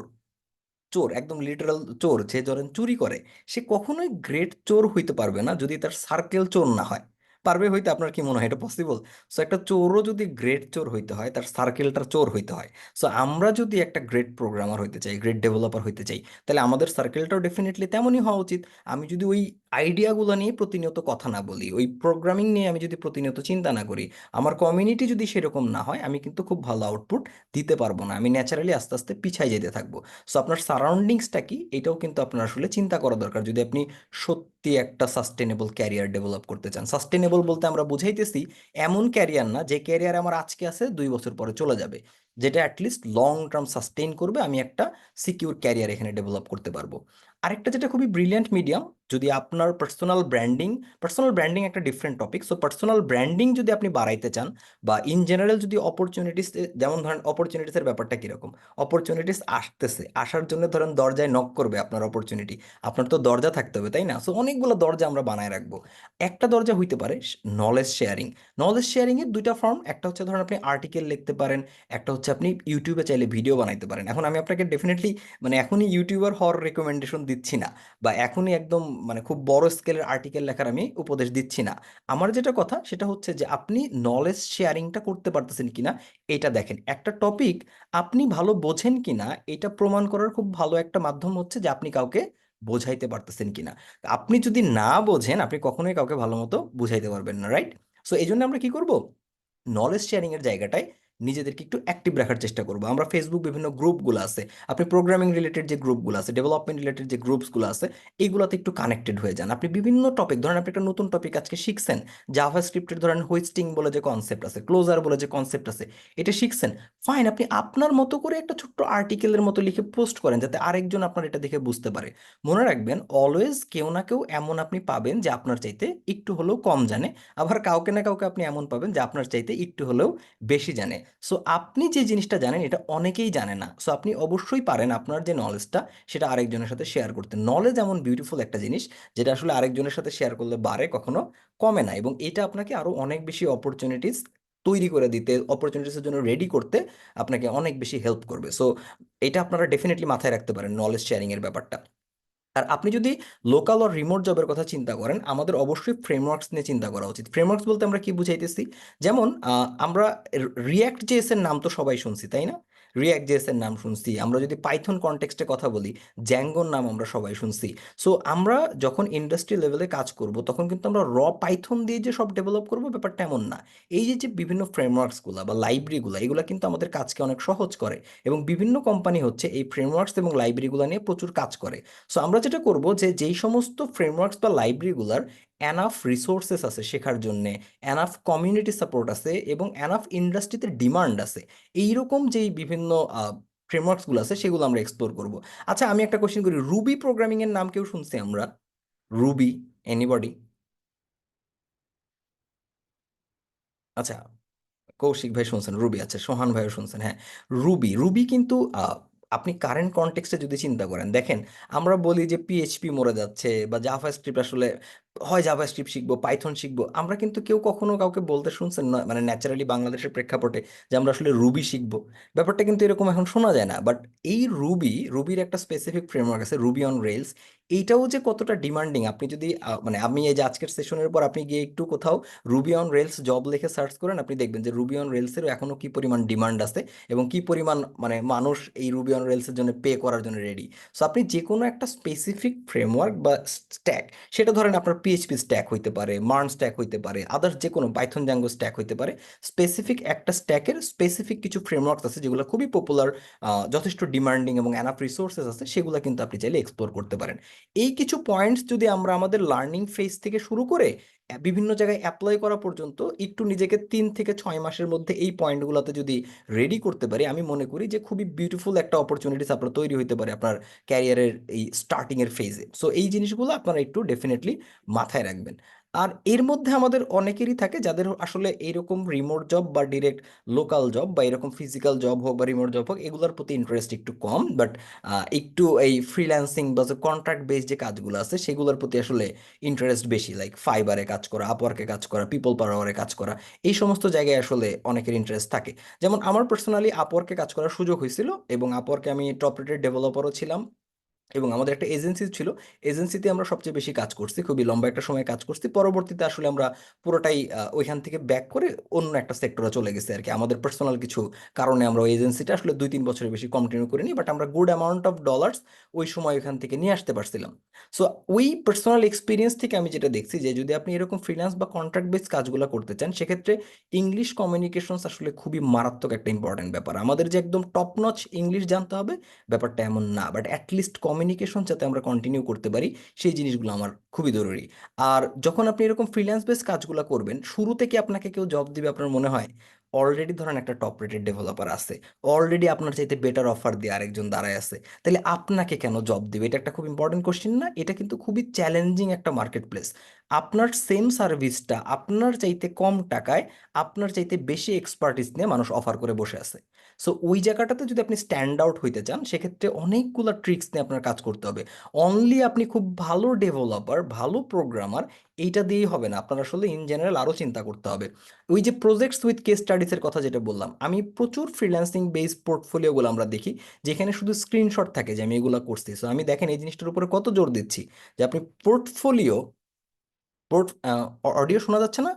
চোর একদম লিটারাল চোর, যে ধরেন চুরি করে, সে কখনোই গ্রেট চোর হইতে পারবে না যদি তার সার্কেল চোর না হয়। পারবে হইতে? আপনার কি মনে হয় এটা পসিবল? সো একটা চোরও যদি গ্রেট চোর হইতে হয়, তার সার্কেলটার চোর হইতে হয়। সো আমরা যদি একটা গ্রেট প্রোগ্রামার হইতে চাই, গ্রেট ডেভেলপার হইতে চাই, তাহলে আমাদের সার্কেলটাও ডেফিনেটলি তেমনই হওয়া উচিত। আমি যদি ওই আইডিয়াগুলো নিয়ে প্রতিনিয়ত কথা না বলি, ওই প্রোগ্রামিং নিয়ে আমি যদি প্রতিনিয়ত চিন্তা না করি, আমার কমিউনিটি যদি সেরকম না হয়, আমি কিন্তু খুব ভালো আউটপুট দিতে পারবো না, আমি ন্যাচারালি আস্তে আস্তে পিছাই যেতে থাকবো। সো আপনার সারাউন্ডিংসটা কি, এটাও কিন্তু আপনার আসলে চিন্তা করা দরকার যদি আপনি সত্যি একটা সাস্টেনেবল ক্যারিয়ার ডেভেলপ করতে চান। সাস্টেনেবল বলতে আমরা বুঝাইতেছি এমন ক্যারিয়ার না যে ক্যারিয়ার আমার আজকে আছে 2 বছর পরে চলে যাবে, যেটা অ্যাটলিস্ট লং টার্ম সাস্টেইন করবে, আমি একটা সিকিউর ক্যারিয়ার এখানে ডেভেলপ করতে পারবো। আরেকটা যেটা খুবই ব্রিলিয়ান্ট মিডিয়াম, যদি আপনার পার্সোনাল ব্র্যান্ডিং একটা different topic. So personal branding যদি আপনি বাড়াইতে চান, বা ইন জেনারেল যদি অপরচুনিটিস, যেমন ধরেন অপরচুনিটিসের ব্যাপারটা কীরকম, অপরচুনিটিস আসতেছে, আসার জন্য ধরেন দরজায় নক করবে আপনার অপরচুনিটি, আপনার তো দরজা থাকতে হবে, তাই না? সো অনেকগুলো দরজা আমরা বানায় রাখবো। একটা দরজা হইতে পারে নলেজ শেয়ারিং। নলেজ শেয়ারিং এর দুইটা ফর্ম, একটা হচ্ছে ধরেন আপনি আর্টিকেল লিখতে পারেন, একটা হচ্ছে আপনি ইউটিউবে চাইলে ভিডিও বানাইতে পারেন। এখন আমি আপনাকে ডেফিনেটলি মানে এখনই ইউটিউবার হওয়ার রেকমেন্ডেশন দিচ্ছি না, বা এখনই একদম মানে খুব বড় স্কেলের আর্টিকেল লেখার আমি উপদেশ দিচ্ছি না। আমার যেটা কথা সেটা হচ্ছে যে আপনি নলেজ শেয়ারিংটা করতে পারতেছেন কিনা এটা দেখেন। একটা টপিক আপনি ভালো বোঝেন কিনা এটা প্রমাণ করার খুব ভালো একটা মাধ্যম হচ্ছে যে আপনি কাউকে বোঝাইতে পারতেছেন কিনা। আপনি যদি না বোঝেন আপনি কখনোই কাউকে ভালো মতো বুঝাইতে পারবেন না, রাইট? সো এই জন্য আমরা কি করব, নলেজ শেয়ারিং এর জায়গাটায় নিজেদেরকে একটু অ্যাক্টিভ রাখার চেষ্টা করবো। আমরা ফেসবুক বিভিন্ন গ্রুপগুলো আছে, আপনি প্রোগ্রামিং রিলেটেড যে গ্রুপগুলো আছে, ডেভেলপমেন্ট রিলেটেড যে গ্রুপসগুলো আছে, এইগুলোতে একটু কানেক্টেড হয়ে যান। আপনি বিভিন্ন টপিক ধরেন, আপনি একটা নতুন টপিক আজকে শিখছেন, জাভা স্ক্রিপ্টের ধরেন হোয়েস্টিং বলে যে কনসেপ্ট আছে, ক্লোজার বলে যে কনসেপ্ট আছে, এটা শিখছেন, ফাইন, আপনি আপনার মতো করে একটা ছোট্ট আর্টিকেলের মতো লিখে পোস্ট করেন যাতে আরেকজন আপনার এটা দেখে বুঝতে পারে। মনে রাখবেন, অলওয়েজ কেউ না কেউ এমন আপনি পাবেন যে আপনার চাইতে একটু হলেও কম জানে, আবার কাউকে না কাউকে আপনি এমন পাবেন যে আপনার চাইতে একটু হলেও বেশি জানে। সো আপনি যে জিনিসটা জানেন এটা অনেকেই জানে না, সো আপনি অবশ্যই পারেন আপনার যে নলেজটা সেটা আরেকজনের সাথে শেয়ার করতে। নলেজ এমন বিউটিফুল একটা জিনিস যেটা আসলে আরেকজনের সাথে শেয়ার করলে বাড়ে, কখনো কমে না, এবং এটা আপনাকে আরো অনেক বেশি অপরচুনিটিস তৈরি করে দিতে, অপরচুনিটিসের জন্য রেডি করতে আপনাকে অনেক বেশি হেল্প করবে। সো এটা আপনারা ডেফিনেটলি মাথায় রাখতে পারেন, নলেজ শেয়ারিং এর ব্যাপারটা। আর আপনি যদি লোকাল আর রিমোট জবের কথা চিন্তা করেন, আমাদের অবশ্যই ফ্রেমওয়ার্কস নিয়ে চিন্তা করা উচিত। ফ্রেমওয়ার্কস বলতে আমরা কি বুঝাইতেছি, যেমন আমরা রিয়্যাক্ট জেএস এর নাম তো সবাই শুনছি, তাই না? রিয়্যাক্ট জেএস এর নাম শুনছি, আমরা যদি পাইথন কনটেক্সটে কথা বলি, জ্যাঙ্গোর নাম আমরা সবাই শুনছি। সো আমরা যখন ইন্ডাস্ট্রি লেভেলে কাজ করব তখন কিন্তু আমরা পাইথন দিয়ে যে সব ডেভেলপ করবো ব্যাপারটা এমন না। এই যে যে বিভিন্ন ফ্রেমওয়ার্কসগুলো বা লাইব্রেরিগুলো, এগুলো কিন্তু আমাদের কাজকে অনেক সহজ করে, এবং বিভিন্ন কোম্পানি হচ্ছে এই ফ্রেমওয়ার্কস এবং লাইব্রেরিগুলো নিয়ে প্রচুর কাজ করে। সো আমরা যেটা করব যে যেই সমস্ত ফ্রেমওয়ার্কস বা লাইব্রেরিগুলার এনাফ রিসোর্সেস আছে শেখার জন্যে, এনাফ কমিউনিটি সাপোর্ট আছে, এবং এনাফ ইন্ডাস্ট্রিতে ডিমান্ড আছে, এইরকম যেই বিভিন্ন ফ্রেমওয়ার্কসগুলো আছে সেগুলো আমরা এক্সপ্লোর করব। আচ্ছা, আমি একটা কোশ্চেন করি, রুবি প্রোগ্রামিং এর নাম কেউ শুনছি আমরা? Ruby, anybody? আচ্ছা, কৌশিক ভাই শুনছেন রুবি, আচ্ছা সোহান ভাইও শুনছেন, হ্যাঁ। রুবি, রুবি কিন্তু আপনি কারেন্ট কনটেক্সটে যদি চিন্তা করেন, দেখেন আমরা বলি যে পিএইচপি মরে যাচ্ছে বা জাভা স্ক্রিপ্ট আসলে, হয় জাভা স্ক্রিপ্ট শিখবো, পাইথন শিখবো, আমরা কিন্তু কেউ কখনো কাউকে বলতে শুনছেন না, মানে ন্যাচারালি বাংলাদেশের প্রেক্ষাপটে, যে আমরা আসলে রুবি শিখবো। ব্যাপারটা কিন্তু এরকম এখন শোনা যায় না, বাট এই রুবির একটা স্পেসিফিক ফ্রেমওয়ার্ক আছে, রুবি অন রেলস। এইটাও যে কতটা ডিমান্ডিং, আপনি যদি মানে আমি এই যে আজকের সেশনের পর আপনি গিয়ে একটু কোথাও রুবি অন রেলস জব লিখে সার্চ করেন, আপনি দেখবেন যে রুবি অন রেলসেরও এখনো কি পরিমাণ ডিমান্ড আছে, এবং কি পরিমাণ মানে মানুষ এই রুবি অন রেলসের জন্য পে করার জন্য রেডি। সো আপনি যে কোনো একটা স্পেসিফিক ফ্রেমওয়ার্ক বা স্ট্যাক, সেটা ধরেন আপনার পিএইচপি স্ট্যাক হইতে পারে, মার্ন স্ট্যাক হইতে পারে, আদার্স যে কোনো পাইথন জাঙ্গো স্ট্যাক হইতে পারে, স্পেসিফিক একটা স্ট্যাকের স্পেসিফিক কিছু ফ্রেমওয়ার্কস আছে যেগুলো খুবই পপুলার, যথেষ্ট ডিমান্ডিং এবং এনাফ রিসোর্সেস আছে, সেগুলো কিন্তু আপনি চাইলে এক্সপ্লোর করতে পারেন। এই কিছু পয়েন্টস যদি আমরা আমাদের লার্নিং ফেজ থেকে শুরু করে বিভিন্ন জায়গায় অ্যাপ্লাই করা পর্যন্ত একটু নিজেকে 3 থেকে 6 মাসের মধ্যে এই পয়েন্টগুলোতে যদি রেডি করতে পারি, আমি মনে করি যে খুবই বিউটিফুল একটা অপরচুনিটিস আপনার তৈরি হইতে পারে আপনার ক্যারিয়ারের এই স্টার্টিং এর ফেজে। সো এই জিনিসগুলো আপনারা একটু ডেফিনেটলি মাথায় রাখবেন। আর এর মধ্যে আমাদের অনেকেরই থাকে যাদের আসলে এইরকম রিমোট জব বা ডিরেক্ট লোকাল জব বা এরকম ফিজিক্যাল জব হোক বা রিমোট জব হোক, এগুলোর প্রতি ইন্টারেস্ট একটু কম, বাট একটু এই ফ্রিল্যান্সিং বা কন্ট্রাক্ট বেসড যে কাজগুলো আছে সেগুলোর প্রতি আসলে ইন্টারেস্ট বেশি, লাইক ফাইবারে কাজ করা, আপওয়ার্কে কাজ করা, পিপল পাওয়ারে কাজ করা, এই সমস্ত জায়গায় আসলে অনেকের ইন্টারেস্ট থাকে। যেমন আমার পার্সোনালি আপওয়ার্কে কাজ করার সুযোগ হয়েছিল, এবং আপওয়ার্কে আমি টপ রেটেড ডেভেলপারও ছিলাম, এবং আমাদের একটা এজেন্সি ছিল, এজেন্সিতে আমরা সবচেয়ে বেশি কাজ করছি, খুবই লম্বা একটা সময় কাজ করছি। পরবর্তীতে আসলে আমরা পুরোটাই ওইখান থেকে ব্যাক করে অন্য একটা সেক্টরে চলে গেছি আর কি, আমাদের পার্সোনাল কিছু কারণে আমরা ওই এজেন্সিটা আসলে 2-3 বছরের বেশি কন্টিনিউ করিনি, বাট আমরা গুড অ্যামাউন্ট অফ ডলার্স ওই সময় ওইখান থেকে নিয়ে আসতে পারছিলাম। সো ওই পার্সোনাল এক্সপিরিয়েন্স থেকে আমি যেটা দেখছি যে যদি আপনি এরকম ফ্রিল্যান্স বা কন্ট্রাক্ট বেস কাজগুলো করতে চান, সেক্ষেত্রে ইংলিশ কমিউনিকেশনস আসলে খুবই মারাত্মক একটা ইম্পর্টেন্ট ব্যাপার। আমাদের যে একদম টপ নচ ইংলিশ জানতে হবে ব্যাপারটা এমন না, বাট অ্যাটলিস্ট কমিউনিকেশন যাতে আমরা কন্টিনিউ করতে পারি, সেই জিনিসগুলো আমার খুবই জরুরি। আর যখন আপনি এরকম ফ্রিল্যান্স বেস কাজগুলো করবেন, শুরু থেকে আপনাকে কেউ জব দিবে আপনার মনে হয়, অলরেডি ধরেন একটা টপ রেটেড ডেভেলপার আছে, অলরেডি আপনার চাইতে বেটার অফার দিয়ে আরেকজন দাঁড়ায় আছে, তাহলে আপনাকে কেন জব দিবে? এটা একটা খুব ইম্পর্টেন্ট কোশ্চেন না? এটা কিন্তু খুবই চ্যালেঞ্জিং একটা মার্কেট প্লেস। আপনার সেম সার্ভিসটা আপনার চাইতে কম টাকায়, আপনার চাইতে বেশি এক্সপার্টিস নিয়ে মানুষ অফার করে বসে আছে। সো ওই জায়গাটাতে যদি আপনি স্ট্যান্ড আউট হইতে চান, সেক্ষেত্রে অনেকগুলো ট্রিক্স নিয়ে আপনার কাজ করতে হবে। অনলি আপনি খুব ভালো ডেভেলপার, ভালো প্রোগ্রামার, এইটা দিয়েই হবে না, আপনার আসলে ইন জেনারেল আরও চিন্তা করতে হবে। ওই যে প্রজেক্টস উইথ কেস স্টাডিজের কথা যেটা বললাম, আমি প্রচুর ফ্রিল্যান্সিং বেসড পোর্টফোলিওগুলো আমরা দেখি যেখানে শুধু স্ক্রিনশট থাকে যে আমি এগুলো করছি। সো আমি দেখেন এই জিনিসটার উপরে কত জোর দিচ্ছি যে আপনি পোর্টফোলিও, পোর্ট অডিও শোনা যাচ্ছে না?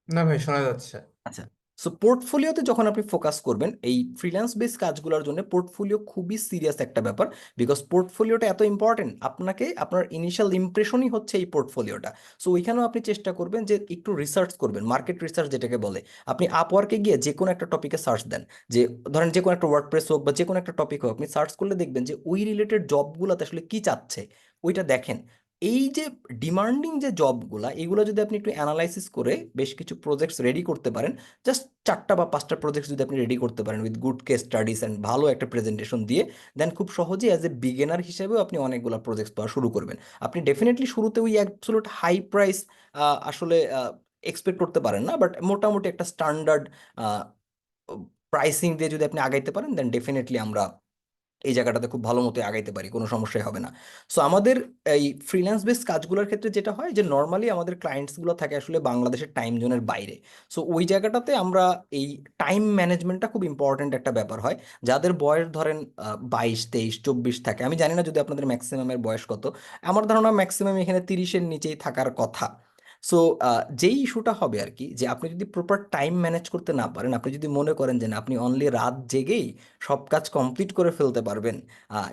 না ভাই, শোনা যাচ্ছে। আচ্ছা, সো পোর্টফোলিওতে যখন আপনি ফোকাস করবেন এই ফ্রিল্যান্স বেস কাজগুলোর জন্য, পোর্টফোলিও খুবই সিরিয়াস একটা ব্যাপার। বিকজ পোর্টফোলিওটা এত ইম্পর্টেন্ট, আপনাকে আপনার ইনিশিয়াল ইমপ্রেশনই হচ্ছে এই পোর্টফোলিওটা। সো ওইখানেও আপনি চেষ্টা করবেন যে একটু রিসার্চ করবেন, মার্কেট রিসার্চ যেটাকে বলে। আপনি আপওয়ার্কে গিয়ে যে কোনো একটা টপিকে সার্চ দেন, যে ধরেন যে কোনো একটা ওয়ার্ডপ্রেস হোক বা যে কোনো একটা টপিক হোক, আপনি সার্চ করলে দেখবেন যে ওই রিলেটেড জবগুলোতে আসলে কি চাচ্ছে, ওইটা দেখেন। এই যে ডিমান্ডিং যে জবগুলা, এগুলো যদি আপনি একটু অ্যানালাইসিস করে বেশ কিছু প্রজেক্টস রেডি করতে পারেন, জাস্ট 4টা বা 5টা প্রজেক্ট যদি আপনি রেডি করতে পারেন with good case studies and ভালো একটা প্রেজেন্টেশন দিয়ে, দেন খুব সহজে অ্যাজ এ বিগিনার হিসেবেও আপনি অনেকগুলো প্রজেক্ট পাওয়া শুরু করবেন। আপনি ডেফিনেটলি শুরুতে ওই অ্যাবসোলুট হাই প্রাইস আসলে এক্সপেক্ট করতে পারেন না, বাট মোটামুটি একটা স্ট্যান্ডার্ড প্রাইসিং দিয়ে যদি আপনি আগাইতে পারেন, দেন ডেফিনেটলি আমরা এই জায়গাটাতে খুব ভালো মতো আগাইতে পারি, কোনো সমস্যাই হবে না। সো আমাদের এই ফ্রিল্যান্স বেস কাজগুলোর ক্ষেত্রে যেটা হয় যে নর্মালি আমাদের ক্লায়েন্টসগুলো থাকে আসলে বাংলাদেশের টাইম জোনের বাইরে। সো ওই জায়গাটাতে আমরা এই টাইম ম্যানেজমেন্টটা খুব ইম্পর্ট্যান্ট একটা ব্যাপার হয়। যাদের বয়স ধরেন 22, 23, 24 থাকে, আমি জানি না যদি আপনাদের ম্যাক্সিমামের বয়স কত, আমার ধারণা ম্যাক্সিমাম এখানে 30-এর নিচেই থাকার কথা। সো যেই ইস্যুটা হবে আর কি, যে আপনি যদি প্রপার টাইম ম্যানেজ করতে না পারেন, আপনি যদি মনে করেন যে না আপনি অনলি রাত জেগেই সব কাজ কমপ্লিট করে ফেলতে পারবেন,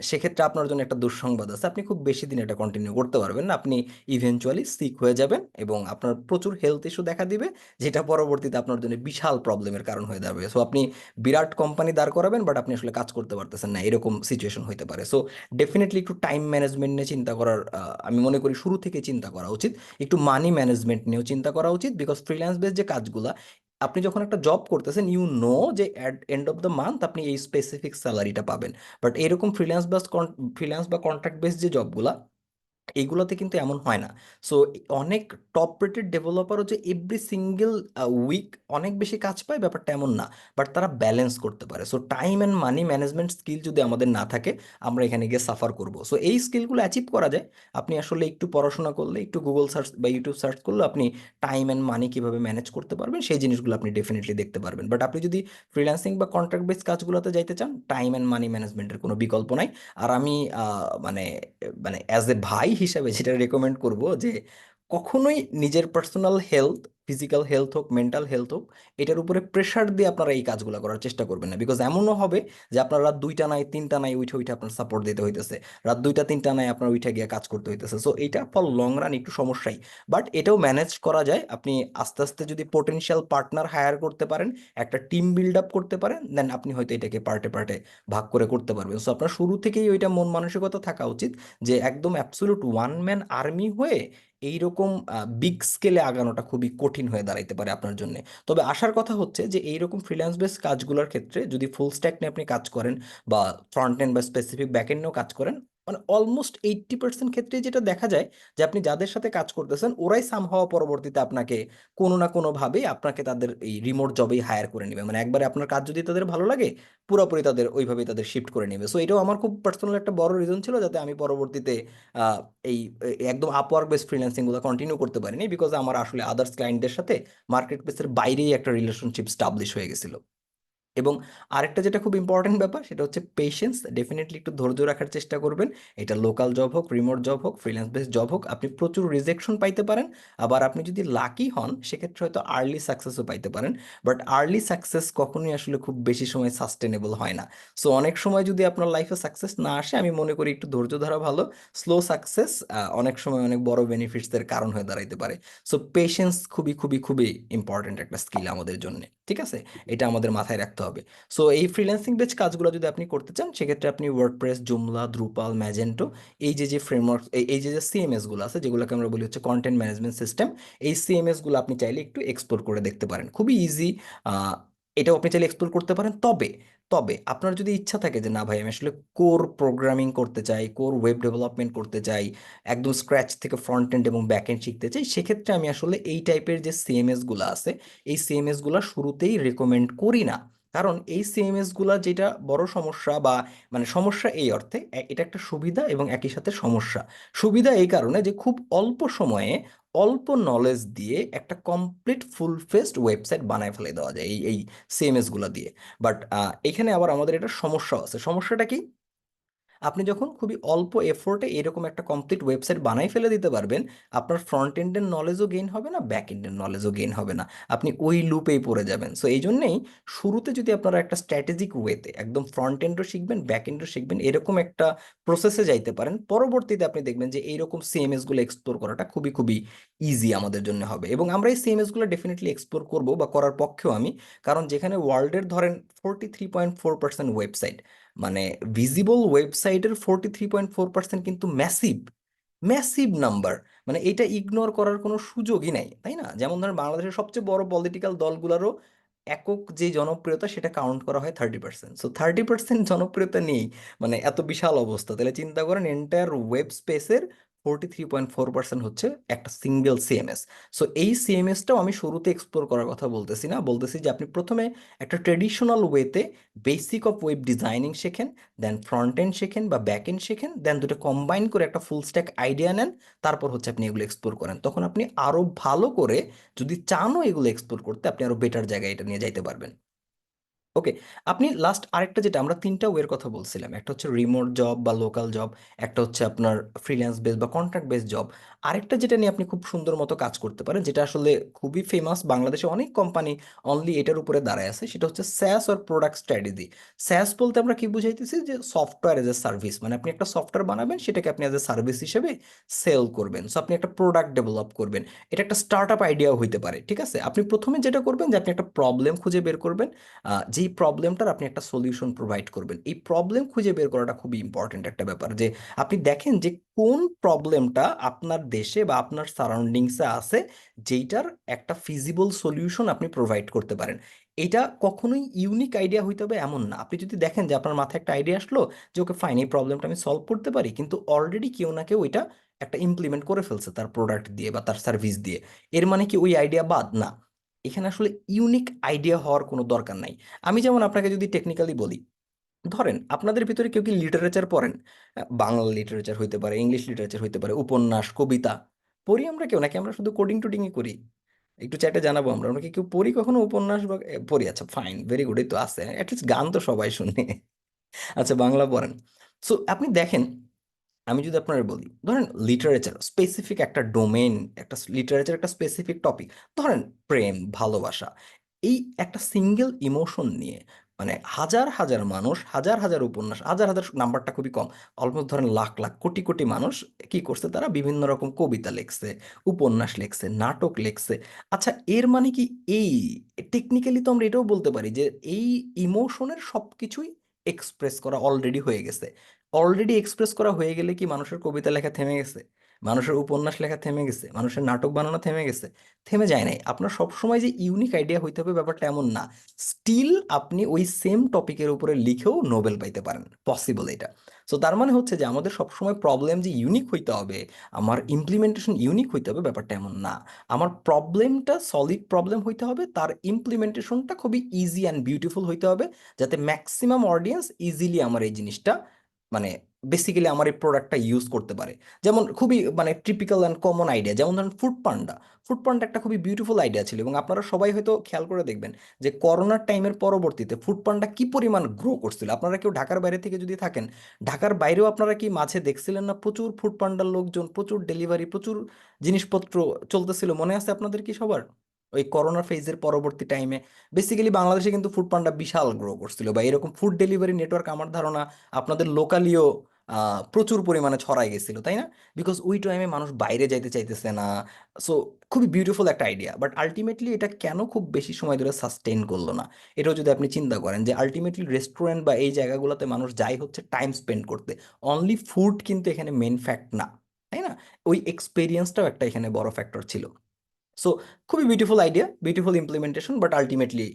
সেক্ষেত্রে আপনার জন্য একটা দুঃসংবাদ আছে, আপনি খুব বেশি দিন এটা কন্টিনিউ করতে পারবেন না। আপনি ইভেনচুয়ালি সিক হয়ে যাবেন এবং আপনার প্রচুর হেলথ ইস্যু দেখা দিবে, যেটা পরবর্তীতে আপনার জন্য বিশাল প্রবলেমের কারণ হয়ে যাবে। সো আপনি বিরাট কোম্পানি দাঁড় করাবেন, বাট আপনি আসলে কাজ করতে পারতেছেন না, এরকম সিচুয়েশন হইতে পারে। সো ডেফিনেটলি একটু টাইম ম্যানেজমেন্ট নিয়ে চিন্তা করার, আমি মনে করি শুরু থেকে চিন্তা করা উচিত। একটু মানি ম্যানেজমেন্ট নিয়েও চিন্তা করা উচিত, বিকজ ফ্রিল্যান্স বেস যে কাজগুলা, আপনি যখন একটা জব করতেছেন ইউ নো যে at end of the month আপনি এই স্পেসিফিক স্যালারিটা পাবেন। বাট এরকম ফ্রিল্যান্স বা কন্ট্রাক্ট বেস যে জবগুলা, এগুলোতে কিন্তু এমন হয় না। সো অনেক টপ রেটেড ডেভেলপারও যে এভরি সিঙ্গেল উইক অনেক বেশি কাজ পায়, ব্যাপারটা এমন না। বাট তারা ব্যালেন্স করতে পারে। So time and money management skill যদি আমাদের না থাকে, আমরা এখানে গিয়ে সাফার করব। সো এই স্কিলগুলো অ্যাচিভ করা যায়। আপনি আসলে একটু পড়াশোনা করলে, একটু গুগল সার্চ বা ইউটিউব সার্চ করলে আপনি টাইম অ্যান্ড মানি কিভাবে ম্যানেজ করতে পারবেন সেই জিনিসগুলো আপনি ডেফিনেটলি দেখতে পারবেন। বাট আপনি যদি ফ্রিল্যান্সিং বা কন্ট্রাক্ট বেস কাজগুলোতে যাইতে চান, টাইম অ্যান্ড মানি ম্যানেজমেন্টের কোনো বিকল্প নাই। আর আমি মানে মানে অ্যাজ এ ভাই হিসাবে যেটা রেকমেন্ড করব, যে কখনোই নিজের পার্সোনাল হেলথ, ফিজিক্যাল হেলথ হোক, মেন্টাল হেলথ হোক, এটার উপরে প্রেশার দিয়ে আপনারা এই কাজগুলো করার চেষ্টা করবেন না। বিকজ এমনও হবে যে আপনার রাত 2টা নাই 3টা নাই উঠে উঠে আপনার সাপোর্ট দিতে হইতেছে, রাত 2টা 3টা নাই আপনার উঠে গিয়ে কাজ করতে হইতেছে। সো এটা ফর লং রান একটু সমস্যাই। বাট এটাও ম্যানেজ করা যায়। আপনি আস্তে আস্তে যদি পোটেনশিয়াল পার্টনার হায়ার করতে পারেন, একটা টিম বিল্ড আপ করতে পারেন, দেন আপনি হয়তো এটাকে পার্টে পার্টে ভাগ করে করতে পারবেন। সো আপনার শুরু থেকেই ওইটা মন মানসিকতা থাকা উচিত যে একদম অ্যাবসোলুট ওয়ান ম্যান আর্মি হয়ে এইরকম বিগ স্কেলে আগানোটা খুবই কঠিন হয়ে দাঁড়াইতে পারে আপনার জন্য। তবে আসার কথা হচ্ছে যে এইরকম ফ্রিল্যান্স বেস কাজগুলোর ক্ষেত্রে যদি ফুল স্ট্যাক নিয়ে আপনি কাজ করেন, বা ফ্রন্ট এন্ড বা স্পেসিফিক ব্যাক এন্ড নিয়েও কাজ করেন, মানে অলমোস্ট 80% ক্ষেত্রে যেটা দেখা যায় যে আপনি যাদের সাথে কাজ করতেছেন ওরাই হওয়া পরবর্তীতে আপনাকে কোনো না কোনোভাবেই আপনাকে তাদের এই রিমোট জবেই হায়ার করে নেবে। মানে একবারে আপনার কাজ যদি তাদের ভালো লাগে, পুরোপুরি তাদের ওইভাবেই তাদের শিফট করে নেবে। সো এটাও আমার খুব পার্সোনাল একটা বড় রিজন ছিল যাতে আমি পরবর্তীতে আহ, এই একদম আপওয়ার্ক বেস ফ্রিল্যান্সিং গুলো কন্টিনিউ করতে পারিনি, বিকজ আমার আসলে আদার্স ক্লায়েন্টদের সাথে মার্কেট প্লেসের বাইরেই একটা রিলেশনশিপ স্টাবলিশ হয়ে গেছিল। এবং আরেকটা যেটা খুব ইম্পর্টেন্ট ব্যাপার সেটা হচ্ছে পেশেন্স। ডেফিনেটলি একটু ধৈর্য রাখার চেষ্টা করবেন। এটা লোকাল জব হোক, রিমোট জব হোক, ফ্রিল্যান্স বেস জব হোক, আপনি প্রচুর রিজেকশন পাইতে পারেন। আবার আপনি যদি লাকি হন সেক্ষেত্রে হয়তো আর্লি সাকসেসও পাইতে পারেন। বাট আর্লি সাকসেস কখনোই আসলে খুব বেশি সময় সাস্টেনেবল হয় না। সো অনেক সময় যদি আপনার লাইফে সাকসেস না আসে, আমি মনে করি একটু ধৈর্য ধরা ভালো। স্লো সাকসেস অনেক সময় অনেক বড় বেনিফিটসের কারণ হয়ে দাঁড়াইতে পারে। সো পেশেন্স খুবই খুবই খুবই ইম্পর্টেন্ট একটা স্কিল আমাদের জন্য। ঠিক আছে, এটা আমাদের মাথায় রাখতে হবে। সো এই ফ্রিল্যান্সিং বেস কাজগুলো যদি আপনি করতে চান, সেক্ষেত্রে আপনি ওয়ার্ডপ্রেস, জুমলা, দ্রুপাল, ম্যাজেন্টো, এই যে ফ্রেমওয়ার্ক, এই যে সিএমএস গুলো আছে যেগুলোকে আমরা বলি হচ্ছে কন্টেন্ট ম্যানেজমেন্ট সিস্টেম, এই সিএমএস গুলো আপনি চাইলে একটু এক্সপ্লোর করে দেখতে পারেন, খুবই ইজি। এটাও আপনি চাইলে এক্সপ্লোর করতে পারেন। তবে তবে আপনার যদি ইচ্ছা থাকে যে না ভাই আমি আসলে কোর প্রোগ্রামিং করতে চাই, কোর ওয়েব ডেভেলপমেন্ট করতে চাই, একদম স্ক্র্যাচ থেকে ফ্রন্ট এন্ড এবং ব্যাক এন্ড শিখতে চাই, সেক্ষেত্রে আমি আসলে এই টাইপের যে সিএমএস গুলো আছে, এই সিএমএস গুলো শুরুতেই রেকমেন্ড করি না। কারণ এই সিএমএস গুলা যেটা বড় সমস্যা, বা মানে সমস্যা এই অর্থে, এটা একটা সুবিধা এবং একই সাথে সমস্যা। সুবিধা এই কারণে যে খুব অল্প সময়ে অল্প নলেজ দিয়ে একটা কমপ্লিট ফুল ফেস্ট ওয়েবসাইট বানায় ফেলে দেওয়া যায় এই এই সিএমএস গুলা দিয়ে। বাট এখানে আবার আমাদের এটা সমস্যা আছে। সমস্যাটা কি? আপনি যখন খুবই অল্প এফোর্টে এরকম একটা কমপ্লিট ওয়েবসাইট বানাই ফেলে দিতে পারবেন, আপনার ফ্রন্ট এন্ডের নলেজও গেইন হবে না, ব্যাক এন্ডের নলেজও গেইন হবে না, আপনি ওই লুপেই পড়ে যাবেন। সো এই জন্যেই শুরুতে যদি আপনারা একটা স্ট্র্যাটেজিক ওয়েতে একদম ফ্রন্ট এন্ডও শিখবেন, ব্যাক এন্ডও শিখবেন, এরকম একটা প্রসেসে যাইতে পারেন, পরবর্তীতে আপনি দেখবেন যে এইরকম সিএমএস গুলো এক্সপ্লোর করাটা খুবই খুবই ইজি আমাদের জন্য হবে। এবং আমরা এই সিএমএস গুলো ডেফিনেটলি এক্সপ্লোর করবো বা করার পক্ষেও আমি, কারণ যেখানে ওয়ার্ল্ডের ধরেন 43.4% ওয়েবসাইট, মানে ভিজিবল ওয়েবসাইটের 43.4% কিন্তু ম্যাসিভ, ম্যাসিভ নাম্বার। মানে এটা ইগনোর করার কোনো সুযোগই নাই, তাই না? যেমন ধরেন বাংলাদেশের সবচেয়ে বড় পলিটিক্যাল দলগুলোরও একক যে জনপ্রিয়তা সেটা কাউন্ট করা হয় 30%। সো 30% জনপ্রিয়তা নিয়েই মানে এত বিশাল অবস্থা, তাহলে চিন্তা করেন এন্টায়ার ওয়েব স্পেসের 43.4% হচ্ছে একটা সিঙ্গেল সিএমএস। সো এই সিএমএসটাও আমি শুরুতে এক্সপ্লোর করার কথা বলতেছি না, বলতেছি যে আপনি প্রথমে একটা ট্রেডিশনাল ওয়েতে বেসিক অফ ওয়েব ডিজাইনিং শেখেন, দেন ফ্রন্ট এন্ড শেখেন বা ব্যাক এন্ড শেখেন, দেন দুটো কম্বাইন করে একটা ফুল স্ট্যাক আইডিয়া নেন, তারপর হচ্ছে আপনি এগুলো এক্সপ্লোর করেন। তখন আপনি আরো ভালো করে যদি চানও এগুলো এক্সপ্লোর করতে, আপনি আরো বেটার জায়গায় এটা নিয়ে যাইতে পারবেন। ওকে, আপনি লাস্ট আরেকটা, যেটা আমরা তিনটা ওয়ের কথা বলছিলাম, একটা হচ্ছে রিমোট জব বা লোকাল জব, একটা হচ্ছে আপনার ফ্রিল্যান্স বেস বা কন্ট্রাক্ট বেস জব, আরেকটা যেটা নিয়ে আপনি খুব সুন্দর মতো কাজ করতে পারেন, যেটা আসলে খুবই ফেমাস, বাংলাদেশে অনেক কোম্পানি অনলি এটার উপরে দাঁড়ায় আছে, সেটা হচ্ছে স্যাস অর প্রোডাক্ট স্ট্র্যাটেজি। স্যাস বলতে আমরা কি বুঝাইতেছি, যে সফটওয়্যার এজ এ সার্ভিস, মানে আপনি একটা সফটওয়্যার বানাবেন, সেটাকে আপনি এজ এ সার্ভিস হিসেবে সেল করবেন। সো আপনি একটা প্রোডাক্ট ডেভেলপ করবেন, এটা একটা স্টার্ট আপ আইডিয়াও হইতে পারে, ঠিক আছে? আপনি প্রথমে যেটা করবেন যে আপনি একটা প্রবলেম খুঁজে বের করবেন, যেই প্রবলেমটার আপনি একটা সলিউশন প্রোভাইড করবেন। এই প্রবলেম খুঁজে বের করাটা খুবই ইম্পর্টেন্ট একটা ব্যাপার, যে আপনি দেখেন যে কোন প্রবলেমটা আপনার দেশে বা আপনার সারাউন্ডিংসে আছে, যেইটার একটা ফিজিবল সলিউশন আপনি প্রোভাইড করতে পারেন। এটা কখনোই ইউনিক আইডিয়া হইতে হবে এমন না। আপনি যদি দেখেন যে আপনার মাথায় একটা আইডিয়া আসলো, যে ওকে ফাইন, এই প্রবলেমটা আমি সলভ করতে পারি, কিন্তু অলরেডি কেউ না কেউ এটা একটা ইমপ্লিমেন্ট করে ফেলছে তার প্রোডাক্ট দিয়ে বা তার সার্ভিস দিয়ে, এর মানে কি ওই আইডিয়া বাদ? না, এখানে আসলে ইউনিক আইডিয়া হওয়ার কোনো দরকার নাই। আমি যেমন আপনাকে যদি টেকনিক্যালি বলি, ধরেন আপনাদের ভিতরে কেউ কি লিটারেচার পড়েন? বাংলা লিটারেচার হইতে পারে, ইংলিশ লিটারেচার হইতে পারে, উপন্যাস, কবিতা পড়ি আমরা কেউ, নাকি আমরা শুধু কোডিং টোডিংই করি? একটু চ্যাটে জানাবো, আমরা কি কেউ পড়ি কখনো উপন্যাস বা পড়ি? আচ্ছা ফাইন, ভেরি গুড, এই তো আছে, অ্যাটলিস্ট গান তো সবাই শুনে। আচ্ছা, বাংলা পড়েন। সো আপনি দেখেন, আমি যদি আপনার বলি, ধরেন লিটারেচার স্পেসিফিক একটা ডোমেন, একটা লিটারেচার একটা স্পেসিফিক টপিক, ধরেন প্রেম, ভালোবাসা, এই একটা সিঙ্গেল ইমোশন নিয়ে মানে হাজার হাজার মানুষ, হাজার হাজার উপন্যাস, হাজার হাজার নাম্বারটা খুবই কম, অলমোস্ট ধরেন লাখ লাখ কোটি কোটি মানুষ কি করছে, তারা বিভিন্ন রকম কবিতা লিখছে, উপন্যাস লিখছে, নাটক লিখছে। আচ্ছা, এর মানে কি এই টেকনিক্যালি তো আমরা এটাও বলতে পারি যে এই ইমোশনের সবকিছুই এক্সপ্রেস করা অলরেডি হয়ে গেছে। অলরেডি এক্সপ্রেস করা হয়ে গেলে কি মানুষের কবিতা লেখা থেমে গেছে? মানুষের উপন্যাস লেখা থেমে গেছে? মানুষের নাটক বানানো থেমে গেছে? থেমে যায় নাই। আপনার সবসময় যে ইউনিক আইডিয়া হইতে হবে ব্যাপারটা এমন না। স্টিল আপনি ওই সেম টপিকের উপরে লিখেও নোবেল পাইতে পারেন, পসিবল এটা। সো তার মানে হচ্ছে যে আমাদের সবসময় প্রবলেম যে ইউনিক হইতে হবে, আমার ইমপ্লিমেন্টেশন ইউনিক হইতে হবে, ব্যাপারটা এমন না। আমার প্রবলেমটা সলিড প্রবলেম হইতে হবে, তার ইমপ্লিমেন্টেশনটা খুবই ইজি অ্যান্ড বিউটিফুল হইতে হবে, যাতে ম্যাক্সিমাম অডিয়েন্স ইজিলি আমার এই জিনিসটা মানে বেসিক্যালি আমার এই প্রোডাক্টটা ইউজ করতে পারে। যেমন খুবই মানে টিপিক্যাল অ্যান্ড কমন আইডিয়া, যেমন ধরেন ফুড পান্ডা। ফুড পান্ডা একটা খুবই বিউটিফুল আইডিয়া ছিল, এবং আপনারা সবাই হয়তো খেয়াল করে দেখবেন যে করোনার টাইমের পরবর্তীতে ফুড পান্ডা কি পরিমাণ গ্রো করছিল। আপনারা কেউ ঢাকার বাইরে থেকে যদি থাকেন, ঢাকার বাইরেও আপনারা কি মাঝে দেখছিলেন না প্রচুর ফুড পান্ডার লোকজন, প্রচুর ডেলিভারি, প্রচুর জিনিসপত্র চলতেছিল? মনে আছে আপনাদের কি সবার? ওই করোনা ফেজের পরবর্তী টাইমে বেসিক্যালি বাংলাদেশে কিন্তু ফুড পান্ডা বিশাল গ্রো করছিল, বা এরকম ফুড ডেলিভারি নেটওয়ার্ক আমার ধারণা আপনাদের লোকালিও প্রচুর পরিমাণে ছড়াই গেছিল, তাই না? বিকজ ওই টাইমে মানুষ বাইরে যাইতে চাইতেছে না। সো খুবই বিউটিফুল একটা আইডিয়া, বাট আলটিমেটলি এটা কেন খুব বেশি সময় ধরে সাস্টেইন করলো না? এটাও যদি আপনি চিন্তা করেন যে আলটিমেটলি রেস্টুরেন্ট বা এই জায়গাগুলোতে মানুষ যাই হচ্ছে টাইম স্পেন্ড করতে, অনলি ফুড কিন্তু এখানে মেন ফ্যাক্ট না, তাই না? ওই এক্সপেরিয়েন্সটাও একটা এখানে বড় ফ্যাক্টর ছিল। সো খুবই beautiful idea, beautiful implementation, but ultimately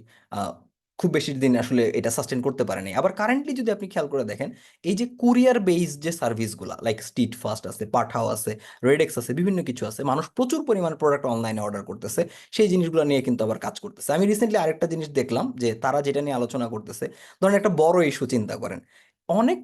খুব বেশি দিন আসলে এটা সাস্টেন করতে পারেনি। আবার কারেন্টলি যদি আপনি খেয়াল করে দেখেন, এই যে কুরিয়ার বেস যে সার্ভিসগুলো লাইক স্ট্রিট ফাস্ট আছে, পাঠাও আছে, রেডেক্স আছে, বিভিন্ন কিছু আছে, মানুষ প্রচুর পরিমাণ প্রোডাক্ট অনলাইনে অর্ডার করতেছে, সেই জিনিসগুলো নিয়ে কিন্তু আবার কাজ করতেছে। আমি রিসেন্টলি আরেকটা জিনিস দেখলাম যে তারা যেটা নিয়ে আলোচনা করতেছে, ধরেন একটা বড় ইস্যু চিন্তা করেন, অনেক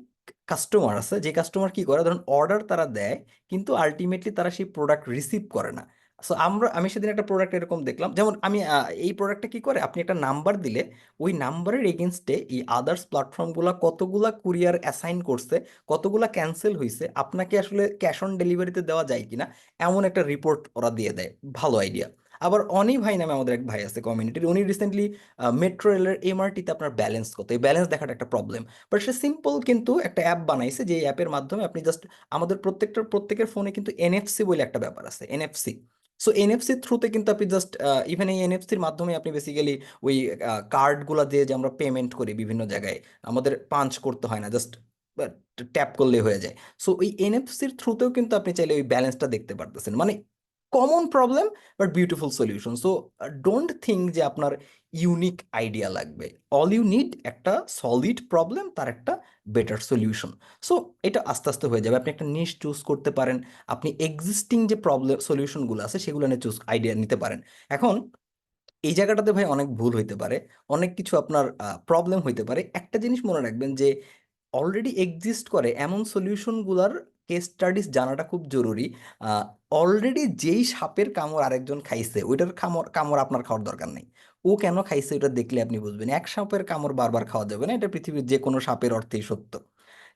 কাস্টমার আছে যে কাস্টমার কি করে, ধরেন অর্ডার তারা দেয় কিন্তু আলটিমেটলি তারা সেই প্রোডাক্ট রিসিভ করে না। সো আমি সেদিন একটা প্রোডাক্ট এরকম দেখলাম, যেমন আমি এই প্রোডাক্টটা কি করে, আপনি একটা নাম্বার দিলে ওই নাম্বারের এগেনস্টে এই আদার্স প্ল্যাটফর্মগুলো কতগুলা কুরিয়ার অ্যাসাইন করছে, কতগুলা ক্যান্সেল হয়েছে, আপনাকে আসলে ক্যাশ অন ডেলিভারিতে দেওয়া যায় কিনা এমন একটা রিপোর্ট ওরা দিয়ে দেয়। ভালো আইডিয়া। আবার অনি ভাই নামে আমাদের এক ভাই আছে কমিউনিটির, উনি রিসেন্টলি মেট্রো রেলের এমআরটিতে আপনার ব্যালেন্স কত, এই ব্যালেন্স দেখাটা একটা প্রবলেম, বাট সে সিম্পল কিন্তু একটা অ্যাপ বানাইছে, যে অ্যাপের মাধ্যমে আপনি জাস্ট, আমাদের প্রত্যেকের ফোনে কিন্তু এনএফসি বলে একটা ব্যাপার আছে, এনএফসি। সো এনএফসির থ্রুতে কিন্তু আপনি জাস্ট, ইভেন এই এনএফসির মাধ্যমে আপনি বেসিক্যালি ওই কার্ডগুলো দিয়ে যে আমরা পেমেন্ট করি বিভিন্ন জায়গায়, আমাদের পাঞ্চ করতে হয় না, জাস্ট ট্যাপ করলে হয়ে যায়। সো ওই এনএফসির থ্রুতেও কিন্তু আপনি চাইলে ওই ব্যালেন্সটা দেখতে পারতেছেন, মানে common problem but beautiful solution. So don't think যে আপনার ইউনিক আইডিয়া লাগবে, অল ইউ নিড একটা সলিড প্রবলেম, তার একটা বেটার সলিউশন। সো এটা আস্তে আস্তে হয়ে যাবে, আপনি একটা নিশ চুজ করতে পারেন, আপনি এক্সিস্টিং যে প্রবলেম সলিউশনগুলো আছে সেগুলো নিয়ে চুজ আইডিয়া নিতে পারেন। এখন এই জায়গাটাতে ভাই অনেক ভুল হইতে পারে, অনেক কিছু আপনার প্রবলেম হইতে পারে। একটা জিনিস মনে রাখবেন যে অলরেডি এক্সিস্ট করে এমন সলিউশনগুলোর কেস স্টাডিজ জানাটা খুব জরুরি। অলরেডি যেই সাপের কামড় আরেকজন খাইছে, ওইটার কামড় কামড় আপনার খাওয়ার দরকার নেই। ও কেন খাইছে ওটা দেখলে আপনি বুঝবেন, এক সাপের কামড় বারবার খাওয়া যাবে না, এটা পৃথিবীর যে কোনো সাপের অর্থেই সত্য।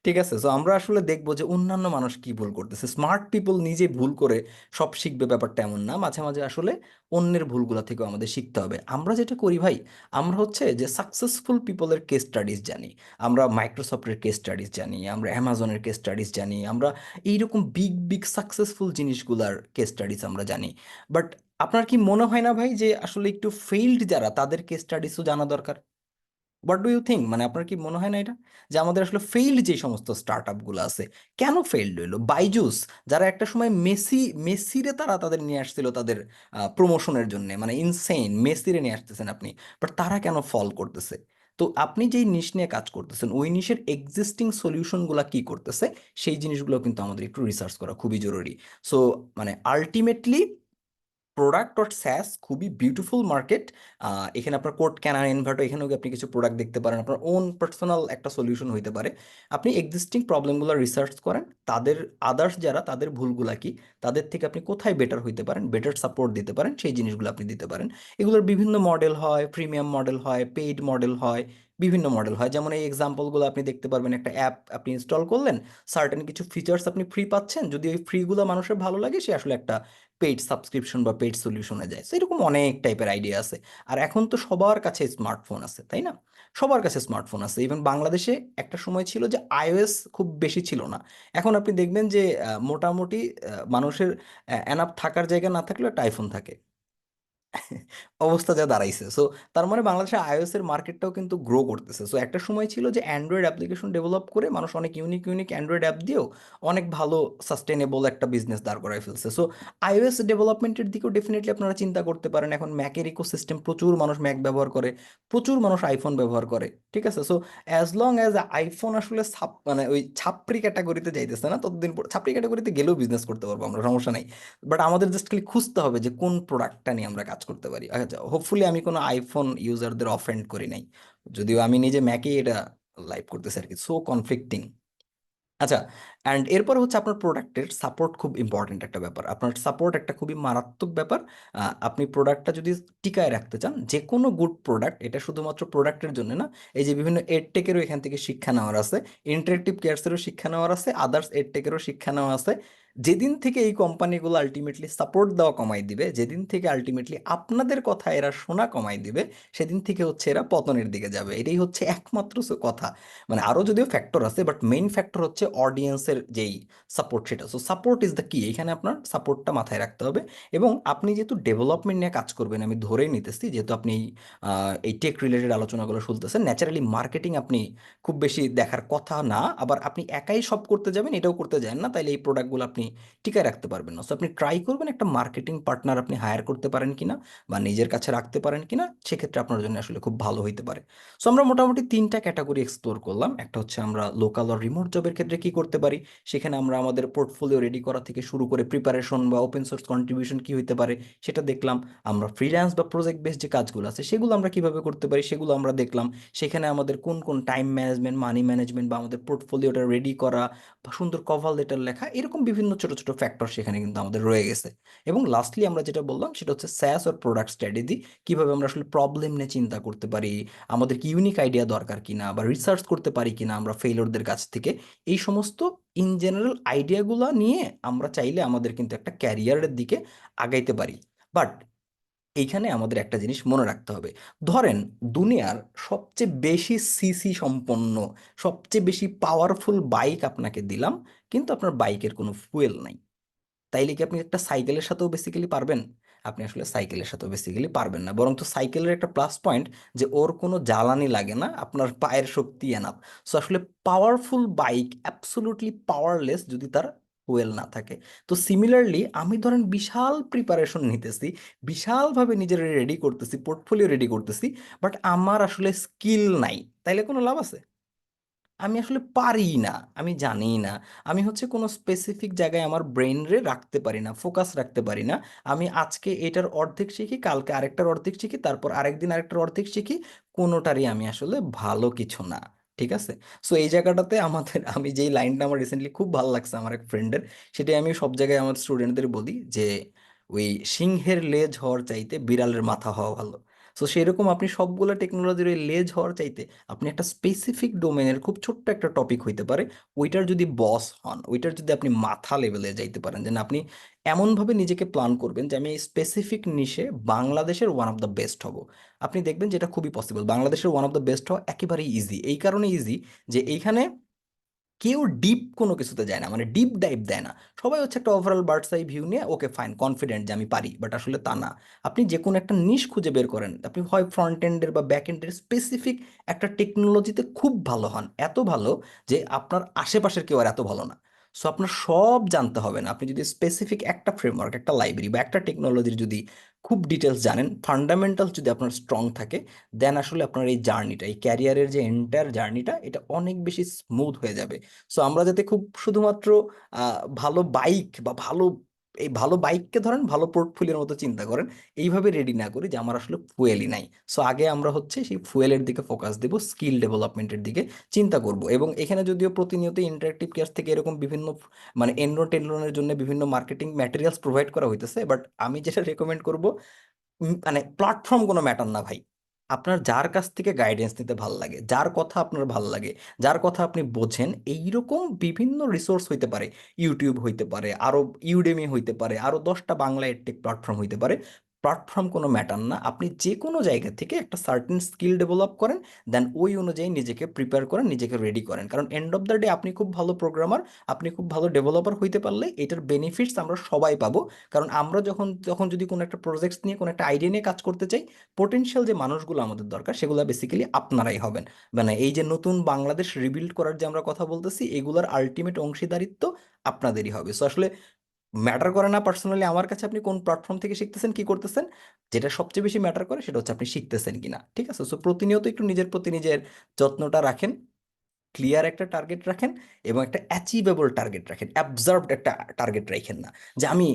ঠিক আছে, তো আমরা আসলে দেখবো যে অন্যান্য মানুষ কি ভুল করতেছে, স্মার্ট পিপল নিজে ভুল করে সব শিখবে ব্যাপারটা এমন না, মাঝে মাঝে আসলে অন্যের ভুলগুলো থেকেও আমাদের শিখতে হবে। আমরা যেটা করি ভাই, আমরা হচ্ছে যে সাকসেসফুল পিপলের কেস স্টাডিজ জানি, আমরা মাইক্রোসফটের কেস স্টাডিজ জানি, আমরা অ্যামাজনের কেস স্টাডিজ জানি, আমরা এইরকম বিগ বিগ সাকসেসফুল জিনিসগুলার কেস স্টাডিজ আমরা জানি। বাট আপনার কি মনে হয় না ভাই যে আসলে একটু ফেইল্ড যারা, তাদের কেস স্টাডিজও জানা দরকার? হোয়াট ডু ইউ থিঙ্ক, মানে আপনার কি মনে হয় না এটা, যে আমাদের আসলে ফেইল্ড যে সমস্ত স্টার্ট আপগুলো আছে, কেন ফেইল্ড হইলো? বাইজুস, যারা একটা সময় মেসিরে তারা তাদের নিয়ে আসছিল তাদের প্রমোশনের জন্য, মানে ইনসেইন মেসিরে নিয়ে আসতেছেন আপনি, বাট তারা কেন ফল করতেছে? তো আপনি যেই নিশ নিয়ে কাজ করতেছেন, ওই নিশের এক্সিস্টিং সলিউশনগুলো কি করতেছে, সেই জিনিসগুলো কিন্তু আমাদের একটু রিসার্চ করা খুবই জরুরি। সো মানে আলটিমেটলি প্রোডাক্ট ডট স্যাস খুবই বিউটিফুল মার্কেট। এখানে আপনার কোড ক্যানার ইনভার্টার, এখানেও আপনি কিছু প্রোডাক্ট দেখতে পারেন, আপনার ওন পার্সোনাল একটা সলিউশন হইতে পারে। আপনি এক্সিস্টিং প্রবলেমগুলো রিসার্চ করেন, তাদের আদার্স যারা, তাদের ভুলগুলা কি, তাদের থেকে আপনি কোথায় বেটার হইতে পারেন, বেটার সাপোর্ট দিতে পারেন, সেই জিনিসগুলো আপনি দিতে পারেন। এগুলোর বিভিন্ন মডেল হয়, প্রিমিয়াম মডেল হয়, পেইড মডেল হয়, বিভিন্ন মডেল হয়। যেমন এই এক্সাম্পলগুলো আপনি দেখতে পারবেন, একটা অ্যাপ আপনি ইনস্টল করলেন, সার্টেন কিছু ফিচার্স আপনি ফ্রি পাচ্ছেন, যদি ওই ফ্রিগুলো মানুষের ভালো লাগে, সে আসলে একটা পেইড সাবস্ক্রিপশন বা পেইড সলিউশনে যায়। তো এরকম অনেক টাইপের আইডিয়া আছে। আর এখন তো সবার কাছে স্মার্টফোন আছে, তাই না? সবার কাছে স্মার্টফোন আছে। ইভেন বাংলাদেশে একটা সময় ছিল যে আইওএস খুব বেশি ছিল না, এখন আপনি দেখবেন যে মোটামুটি মানুষের এনাফ থাকার জায়গা না থাকলেও একটা আইফোন থাকে। অবস্থা যা দাঁড়াইছে। সো তার মানে বাংলাদেশের আইওএস এর মার্কেটটাও কিন্তু গ্রো করতেছে। সো একটা সময় ছিল যে অ্যান্ড্রয়েড অ্যাপ্লিকেশন ডেভেলপ করে মানুষ অনেক ইউনিক ইউনিক অ্যান্ড্রয়েড অ্যাপ দিয়েও অনেক ভালো সাস্টেনেবল একটা বিজনেস দাঁড় করায় ফেলছে। সো আইওএস ডেভেলপমেন্টের দিকেও ডেফিনেটলি আপনারা চিন্তা করতে পারেন। এখন ম্যাকের ইকোসিস্টেম, প্রচুর মানুষ ম্যাক ব্যবহার করে, প্রচুর মানুষ আইফোন ব্যবহার করে। ঠিক আছে, so as long as iPhone আসলে মানে ওই ছাপরি ক্যাটাগরিতে যাইতেছে না, ততদিন ছাপরি ক্যাটাগরিতে গেলেও বিজনেস করতে পারবো আমরা, সমস্যা নাই। বাট আমাদের জাস্ট খালি খুঁজতে হবে যে কোন প্রোডাক্টটা নিয়ে আমরা কাজ করতে পারি। আচ্ছা, হোপফুলি আমি কোনো আইফোন ইউজারদের অফেন্ড করি নাই, যদিও আমি নিজে ম্যাকেই এটা লাইভ করতেছি আর কি, সো কনফ্লিক্টিং। আচ্ছা, অ্যান্ড এরপর হচ্ছে আপনার প্রোডাক্টের সাপোর্ট খুব ইম্পর্ট্যান্ট একটা ব্যাপার, আপনার সাপোর্ট একটা খুবই মারাত্মক ব্যাপার। আপনি প্রোডাক্টটা যদি টিকায় রাখতে চান, যে কোনো গুড প্রোডাক্ট, এটা শুধুমাত্র প্রোডাক্টের জন্য না, এই যে বিভিন্ন এডটেকেরও এখান থেকে শিক্ষা নেওয়ার আছে, ইন্টারেক্টিভ কেয়ার্সেরও শিক্ষা নেওয়ার আছে, আদার্স এডটেকেরও শিক্ষা নেওয়া আছে। যেদিন থেকে এই কোম্পানিগুলো আলটিমেটলি সাপোর্ট দেওয়া কমাই দিবে, যেদিন থেকে আলটিমেটলি আপনাদের কথা এরা শোনা কমাই দিবে, সেদিন থেকে হচ্ছে এরা পতনের দিকে যাবে। এটাই হচ্ছে একমাত্র কথা। মানে আরো যদিও ফ্যাক্টর আছে, বাট মেইন ফ্যাক্টর হচ্ছে অডিয়েন্সের যেই সাপোর্ট, সেটা। সো সাপোর্ট ইজ দ্য কি, এখানে আপনার সাপোর্টটা মাথায় রাখতে হবে। এবং আপনি যেহেতু ডেভেলপমেন্ট নিয়ে কাজ করবেন, আমি ধরেই নিতেছি, যেহেতু আপনি এই টেক রিলেটেড আলোচনাগুলো শুনতেছেন, ন্যাচারালি মার্কেটিং আপনি খুব বেশি দেখার কথা না। আবার আপনি একাই সব করতে যাবেন, এটাও করতে যান না, তাইলে এই প্রোডাক্টগুলো আপনি টিকায় রাখতে পারবেন না। সো আপনি ট্রাই করবেন একটা মার্কেটিং পার্টনার আপনি হায়ার করতে পারেন কিনা, বা নিজের কাছে রাখতে পারেন কিনা, সেক্ষেত্রে আপনার জন্য আসলে খুব ভালো হইতে পারে। সো আমরা মোটামুটি তিনটা ক্যাটাগরি এক্সপ্লোর করলাম। একটা হচ্ছে আমরা লোকাল আর রিমোট জবের ক্ষেত্রে কি করতে পারি, সেখানে আমরা আমাদের পোর্টফোলিও রেডি করা থেকে শুরু করে প্রিপারেশন বা ওপেন সোর্স কন্ট্রিবিউশন কি হইতে পারে সেটা দেখলাম। আমরা ফ্রিল্যান্স বা প্রজেক্ট বেসড যে কাজগুলো আছে সেগুলো আমরা কিভাবে করতে পারি সেগুলো আমরা দেখলাম। সেখানে আমাদের কোন কোন টাইম ম্যানেজমেন্ট, মানি ম্যানেজমেন্ট, বা আমাদের পোর্টফোলিওটা রেডি করা, বা সুন্দর কভার লেটার লেখা, এরকম বিভিন্ন বিভিন্ন ছোট ছোট ফ্যাক্টর সেখানে কিন্তু আমাদের রয়ে গেছে। এবং লাস্টলি আমরা যেটা বললাম সেটা হচ্ছে স্যাস ওর প্রোডাক্ট স্ট্র্যাটেজি, কিভাবে আমরা আসলে প্রবলেম নিয়ে চিন্তা করতে পারি, আমাদের কি ইউনিক আইডিয়া দরকার কিনা বা রিসার্চ করতে পারি কিনা আমরা ফেইলরদের কাছ থেকে। এই সমস্ত ইন জেনারেল আইডিয়াগুলো নিয়ে আমরা চাইলে আমাদের কিন্তু একটা ক্যারিয়ারের দিকে আগাইতে পারি। বাট এইখানে আমাদের একটা জিনিস মনে রাখতে হবে, ধরেন দুনিয়ার সবচেয়ে বেশি সিসি সম্পন্ন, সবচেয়ে বেশি পাওয়ারফুল বাইক আপনাকে দিলাম, কিন্তু আপনার বাইকের কোনো ফুয়েল নাই। তাইলে কি আপনি একটা সাইকেলের সাথেও বেসিক্যালি পারবেন? আপনি আসলে সাইকেলের সাথেও বেসিক্যালি পারবেন না, বরং তো সাইকেলের একটা প্লাস পয়েন্ট যে ওর কোনো জ্বালানি লাগে না, আপনার পায়ের শক্তি এনাফ। সো আসলে পাওয়ারফুল বাইক অ্যাবসোলুটলি পাওয়ারলেস যদি তার ফুয়েল না থাকে। তো সিমিলারলি আমি ধরেন বিশাল প্রিপারেশন নিতেছি, বিশালভাবে নিজের রেডি করতেছি, পোর্টফোলিও রেডি করতেছি, বাট আমার আসলে স্কিল নাই, তাইলে কোনো লাভ আছে? আমি আসলে পারি না, আমি জানি না, আমি হচ্ছে কোনো স্পেসিফিক জায়গায় আমার ব্রেন রে রাখতে পারি না, ফোকাস রাখতে পারি না। আমি আজকে এটার অর্ধেক শিখি, কালকে আরেকটার অর্ধেক শিখি, তারপর আরেকদিন আরেকটার অর্ধেক শিখি, কোনোটারই আমি আসলে ভালো কিছু না। ঠিক আছে? সো এই জায়গাটাতে আমাদের আমি যেই লাইনটা আমার রিসেন্টলি খুব ভালো লাগছে আমার এক ফ্রেন্ডের, সেটাই আমি সব জায়গায় আমার স্টুডেন্টদের বলি যে ওই সিংহের লেজ হওয়ার চাইতে বিড়ালের মাথা হওয়া ভালো। সো সেরকম আপনি সবগুলো টেকনোলজির ওই লেজ হওয়ার চাইতে আপনি একটা স্পেসিফিক ডোমেনের খুব ছোট্ট একটা টপিক হইতে পারে, ওইটার যদি বস হন, ওইটার যদি আপনি মাথা লেভেলে যাইতে পারেন, যে না আপনি এমনভাবে নিজেকে প্ল্যান করবেন যে আমি এই স্পেসিফিক নিশে বাংলাদেশের ওয়ান অফ দ্য বেস্ট হব, আপনি দেখবেন যে এটা খুবই পসিবল। বাংলাদেশের ওয়ান অফ দ্য বেস্ট হওয়া একেবারেই ইজি, এই কারণে ইজি যে এইখানে কেউ ডিপ কোনো কিছুতে যায় না, মানে ডিপ ডাইভ দেয় না। সবাই হচ্ছে একটা ওভারঅল বার্ডস আই ভিউ নিয়ে ওকে ফাইন কনফিডেন্ট যে আমি পারি, বাট আসলে তা না। আপনি যে কোনো একটা নিশ খুঁজে বের করেন, আপনি হয় ফ্রন্ট এন্ডের বা ব্যাক এন্ডের স্পেসিফিক একটা টেকনোলজিতে খুব ভালো হন, এত ভালো যে আপনার আশেপাশের কেউ আর এত ভালো না। সো আপনার সব জানতে হবে না, আপনি যদি স্পেসিফিক একটা ফ্রেমওয়ার্ক, একটা লাইব্রেরি বা একটা টেকনোলজির যদি খুব ডিটেলস জানেন, ফান্ডামেন্টালস যদি আপনার স্ট্রং থাকে, দেন আসলে আপনার এই জার্নিটা, এই ক্যারিয়ারের যে এন্টায়ার জার্নিটা, এটা অনেক বেশি স্মুথ হয়ে যাবে। সো আমরা যাতে খুব শুধুমাত্র ভালো বাইক বা ভালো, এই ভালো বাইককে ধরেন ভালো পোর্টফোলিওর মতো চিন্তা করেন, এইভাবে রেডি না করি যে আমার আসলে ফুয়েলই নাই। সো আগে আমরা হচ্ছে সেই ফুয়েলের দিকে ফোকাস দেব, স্কিল ডেভেলপমেন্টের দিকে চিন্তা করব। এবং এখানে যদিও প্রতিনিয়ত ইন্টারেক্টিভ কেয়ার থেকে এরকম বিভিন্ন মানে এনরোল টেনরোলের জন্য বিভিন্ন মার্কেটিং ম্যাটেরিয়ালস প্রোভাইড করা হইতেছে, বাট আমি যেটা রেকমেন্ড করব, মানে প্ল্যাটফর্ম কোনো ম্যাটার না ভাই। আপনার যার কাছ থেকে গাইডেন্স নিতে ভাল লাগে, যার কথা আপনার ভাল লাগে, যার কথা আপনি বোঝেন, এইরকম বিভিন্ন রিসোর্স হইতে পারে, ইউটিউব হইতে পারে, আরো ইউডেমি হইতে পারে, আরো 10টা বাংলা এডটেক প্ল্যাটফর্ম হইতে পারে। প্ল্যাটফর্ম কোনো ম্যাটার না, আপনি যে কোনো জায়গা থেকে একটা সার্টেন স্কিল ডেভেলপ করেন, দেন ওই অনুযায়ী নিজেকে প্রিপেয়ার করেন, নিজেকে রেডি করেন। কারণ এন্ড অফ দ্য ডে আপনি খুব ভালো প্রোগ্রামার, আপনি খুব ভালো ডেভেলপার হইতে পারলে এটার বেনিফিটস আমরা সবাই পাবো। কারণ আমরা যখন যখন যদি কোনো একটা প্রজেক্ট নিয়ে, কোনো একটা আইডিয়া নিয়ে কাজ করতে চাই, পোটেনশিয়াল যে মানুষগুলো আমাদের দরকার সেগুলো বেসিক্যালি আপনারাই হবেন। মানে এই যে নতুন বাংলাদেশ রিবিল্ড করার যে আমরা কথা বলতেছি, এগুলোর আলটিমেট অংশীদারিত্ব আপনাদেরই হবে। সো আসলে ম্যাটার করে না পার্সোনালি আমার কাছে আপনি কোন প্ল্যাটফর্ম থেকে শিখতেছেন, কি করতেছেন, যেটা সবচেয়ে বেশি ম্যাটার করে সেটা হচ্ছে আপনি শিখতেছেন কিনা। ঠিক আছে? সো প্রতিনিয়ত একটু নিজের প্রতি নিজের যত্নটা রাখেন, ক্লিয়ার একটা টার্গেট রাখেন, এবং একটা অ্যাচিভেবল টার্গেট রাখেন, অ্যাবজার্ভড একটা টার্গেট রাখেন না যে আমি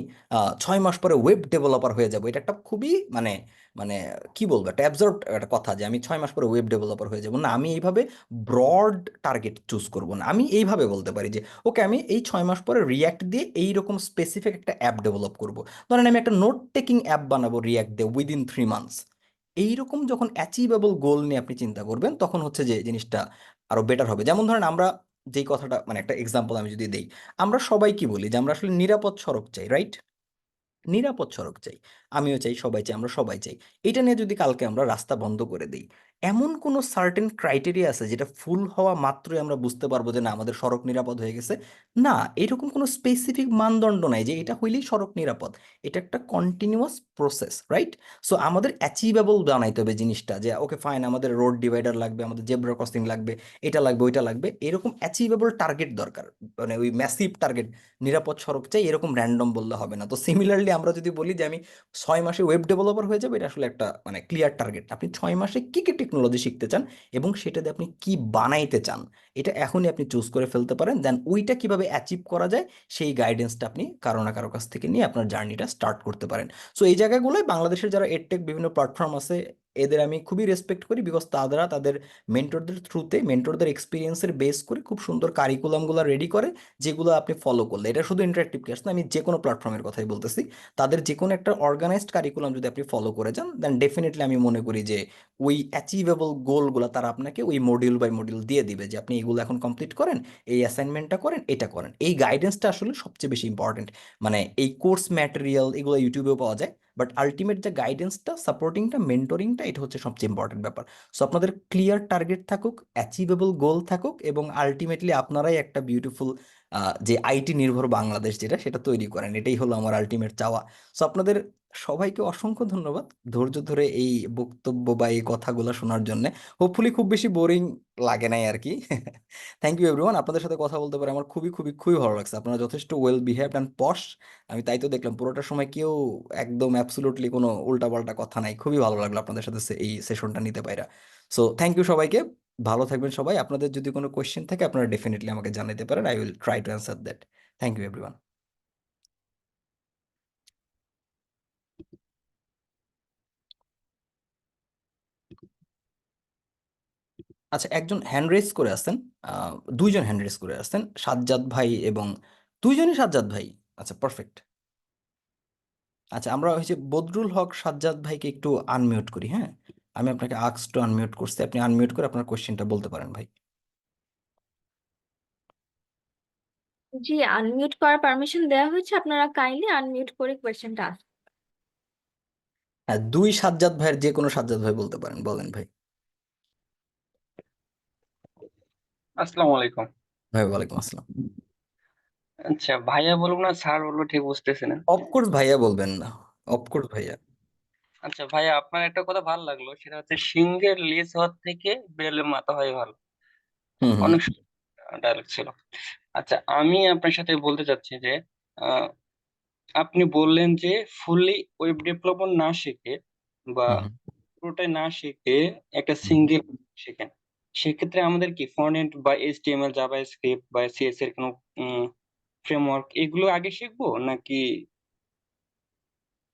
6 মাস পরে ওয়েব ডেভেলপার হয়ে যাব। এটা একটা খুবই মানে মানে কি বলবো, একটা অ্যাবজার্ভড একটা কথা যে আমি 6 মাস পরে ওয়েব ডেভেলপার হয়ে যাব। না, আমি এইভাবে ব্রড টার্গেট চুজ করব না, আমি এইভাবে বলতে পারি যে ওকে আমি এই 6 মাস পরে রিয়াক্ট দিয়ে এইরকম স্পেসিফিক একটা অ্যাপ ডেভেলপ করব। ধরেন আমি একটা নোট টেকিং অ্যাপ বানাবো রিয়াক্ট দিয়ে উইদিন 3 মান্থস। এইরকম যখন অ্যাচিভেবল গোল নিয়ে আপনি চিন্তা করবেন, তখন হচ্ছে যে জিনিসটা আরো বেটার হবে। যেমন ধরেন আমরা যেই কথাটা, মানে একটা এক্সাম্পল আমি যদি দেই, আমরা সবাই কি বলি যে আমরা আসলে নিরাপদ সড়ক চাই, রাইট? নিরাপদ সড়ক চাই, আমিও চাই, সবাই চাই, আমরা সবাই চাই। এটা নিয়ে যদি কালকে আমরা রাস্তা বন্ধ করে দিই, এমন কোনো সার্টেন ক্রাইটেরিয়া আছে যেটা ফুল হওয়া মাত্রই আমরা বুঝতে পারবো যে না আমাদের সড়ক নিরাপদ হয়ে গেছে? না, এরকম কোনো স্পেসিফিক মানদণ্ড নাই যে এটা হইলেই সড়ক নিরাপদ। এটা একটা কন্টিনিউয়াস প্রসেস, রাইট? সো আমাদের অ্যাচিভেবল বানাইতে হবে জিনিসটা, যে ওকে ফাইন আমাদের রোড ডিভাইডার লাগবে, আমাদের জেব্রা ক্রসিং লাগবে, এটা লাগবে, ওইটা লাগবে, এরকম অ্যাচিভেবল টার্গেট দরকার। মানে ওই ম্যাসিভ টার্গেট, নিরাপদ সড়ক চাই এরকম র্যান্ডম বললে হবে না। তো সিমিলারলি আমরা যদি বলি যে আমি 6 মাসে ওয়েব ডেভেলপার হয়ে যাবো, এটা আসলে একটা মানে ক্লিয়ার টার্গেট। আপনি 6 মাসে কি কি টেকনোলজি শিখতে চান এবং সেটাতে আপনি কি বানাইতে চান, এটা এখনই আপনি চুজ করে ফেলতে পারেন। দেন ওইটা কিভাবে অ্যাচিভ করা যায় সেই গাইডেন্সটা আপনি কারো না কারো কাছ থেকে নিয়ে আপনার জার্নিটা স্টার্ট করতে পারেন। সো এই জায়গাগুলোই বাংলাদেশের যারা এডটেক বিভিন্ন প্ল্যাটফর্ম আছে, এদের আমি খুবই রেসপেক্ট করি, বিকজ তারা তাদের মেন্টরদের থ্রুতে, মেন্টরদের এক্সপিরিয়েন্সের বেস করে খুব সুন্দর কারিকুলামগুলো রেডি করে, যেগুলো আপনি ফলো করলে, এটা শুধু ইন্টারেক্টিভ ক্লাস না, আমি যে কোনো প্ল্যাটফর্মের কথাই বলতেছি, তাদের যে কোনো একটা অর্গানাইজড কারিকুলাম যদি আপনি ফলো করে যান, দেন ডেফিনেটলি আমি মনে করি যে ওই অ্যাচিভেবল গোলগুলো তারা আপনাকে ওই মডিউল বাই মডিউল দিয়ে দিবে, যে আপনি এগুলো এখন কমপ্লিট করেন, এই অ্যাসাইনমেন্টটা করেন, এটা করেন। এই গাইডেন্সটা আসলে সবচেয়ে বেশি ইম্পর্টেন্ট। মানে এই কোর্স ম্যাটেরিয়াল এগুলো ইউটিউবেও পাওয়া যায়, বাট আলটিমেট যে গাইডেন্সটা, সাপোর্টিংটা, মেন্টরিংটা, এটা হচ্ছে সবচেয়ে ইম্পর্টেন্ট ব্যাপার। সো আপনাদের ক্লিয়ার টার্গেট থাকুক, অ্যাচিভেবল গোল থাকুক, এবং আলটিমেটলি আপনারাই একটা বিউটিফুল যে আইটি নির্ভর বাংলাদেশ যেটা, সেটা তৈরি করেন, এটাই হলো আমার আলটিমেট চাওয়া। সো আপনাদের সবাইকে অসংখ্য ধন্যবাদ ধৈর্য ধরে এই বক্তব্য বা এই কথাগুলো শোনার জন্য। হোপফুলি খুব বেশি বোরিং লাগে নাই আর কি। থ্যাংক ইউ এভরিওয়ান, আপনাদের সাথে কথা বলতে পারে আমার খুবই খুবই খুবই ভালো লাগছে। আপনারা যথেষ্ট ওয়েল বিহেভড অ্যান্ড পশ। আমি তাই তো দেখলাম পুরোটা সময় কেউ একদম অ্যাবসলুটলি কোনো উল্টাপাল্টা কথা নাই। খুবই ভালো লাগলো আপনাদের সাথে এই সেশনটা নিতে পাইরা। সো থ্যাংক ইউ সবাইকে, ভালো থাকবেন সবাই। আপনাদের যদি কোনো কোয়েশ্চেন থাকে আপনারা ডেফিনেটলি আমাকে জানাতে পারেন, I will try to answer that. Thank you everyone. আচ্ছা, একজন হ্যান্ড রেজ করে আছেন, দুইজন হ্যান্ড রেজ করে আছেন, সাজ্জাদ ভাই এবং দুইজনই সাজ্জাদ ভাই। আচ্ছা, পারফেক্ট। আচ্ছা, আমরা হচ্ছে বদরুল হক সাজ্জাদ ভাইকে একটু আনমিউট করি, হ্যাঁ। আমি আপনাকে আক্স টু আনমিউট করছি, আপনি আনমিউট করে আপনার কোশ্চেনটা বলতে পারেন ভাই। জি, আনমিউট করার পারমিশন দেওয়া হয়েছে, আপনারা কাইন্ডলি আনমিউট করে কোয়েশ্চেনটা আসুন। হ্যাঁ, দুই সাজ্জাদ ভাইয়ের যে কোনো সাজ্জাদ ভাই বলতে পারেন, বলেন ভাই। আসসালামু আলাইকুম। ভাই ওয়ালাইকুম আসসালাম। আচ্ছা, ভাইয়া বলবো না স্যার বলবো ঠিক বুঝতেছি না। অফকোর্স ভাইয়া বলবেন না, অফকোর্স ভাইয়া। আচ্ছা ভাইয়া, আপনার একটা কথা ভালো লাগলো, সেটা হচ্ছে সিংহের লেজ হওয়ার থেকে বিড়ালের মাথা হয় ভালো। হুম হুম। অনেক ডায়লগ ছিল। আচ্ছা, আমি আপনার সাথে বলতে চাচ্ছি যে আহ, আপনি বললেন যে ফুললি ওয়েব ডেভেলপমেন্ট না শিখে বা হুম হুম, পুরোটাই না শিখে একটা হুম। সিঙ্গেল শিখেন, সেক্ষেত্রে আমাদের কি ফ্রন্ট এন্ড বা এইচটিএমএল জাভাস্ক্রিপ্ট বা সিএস এর কোনো ফ্রেমওয়ার্ক এগুলো আগে শিখবো নাকি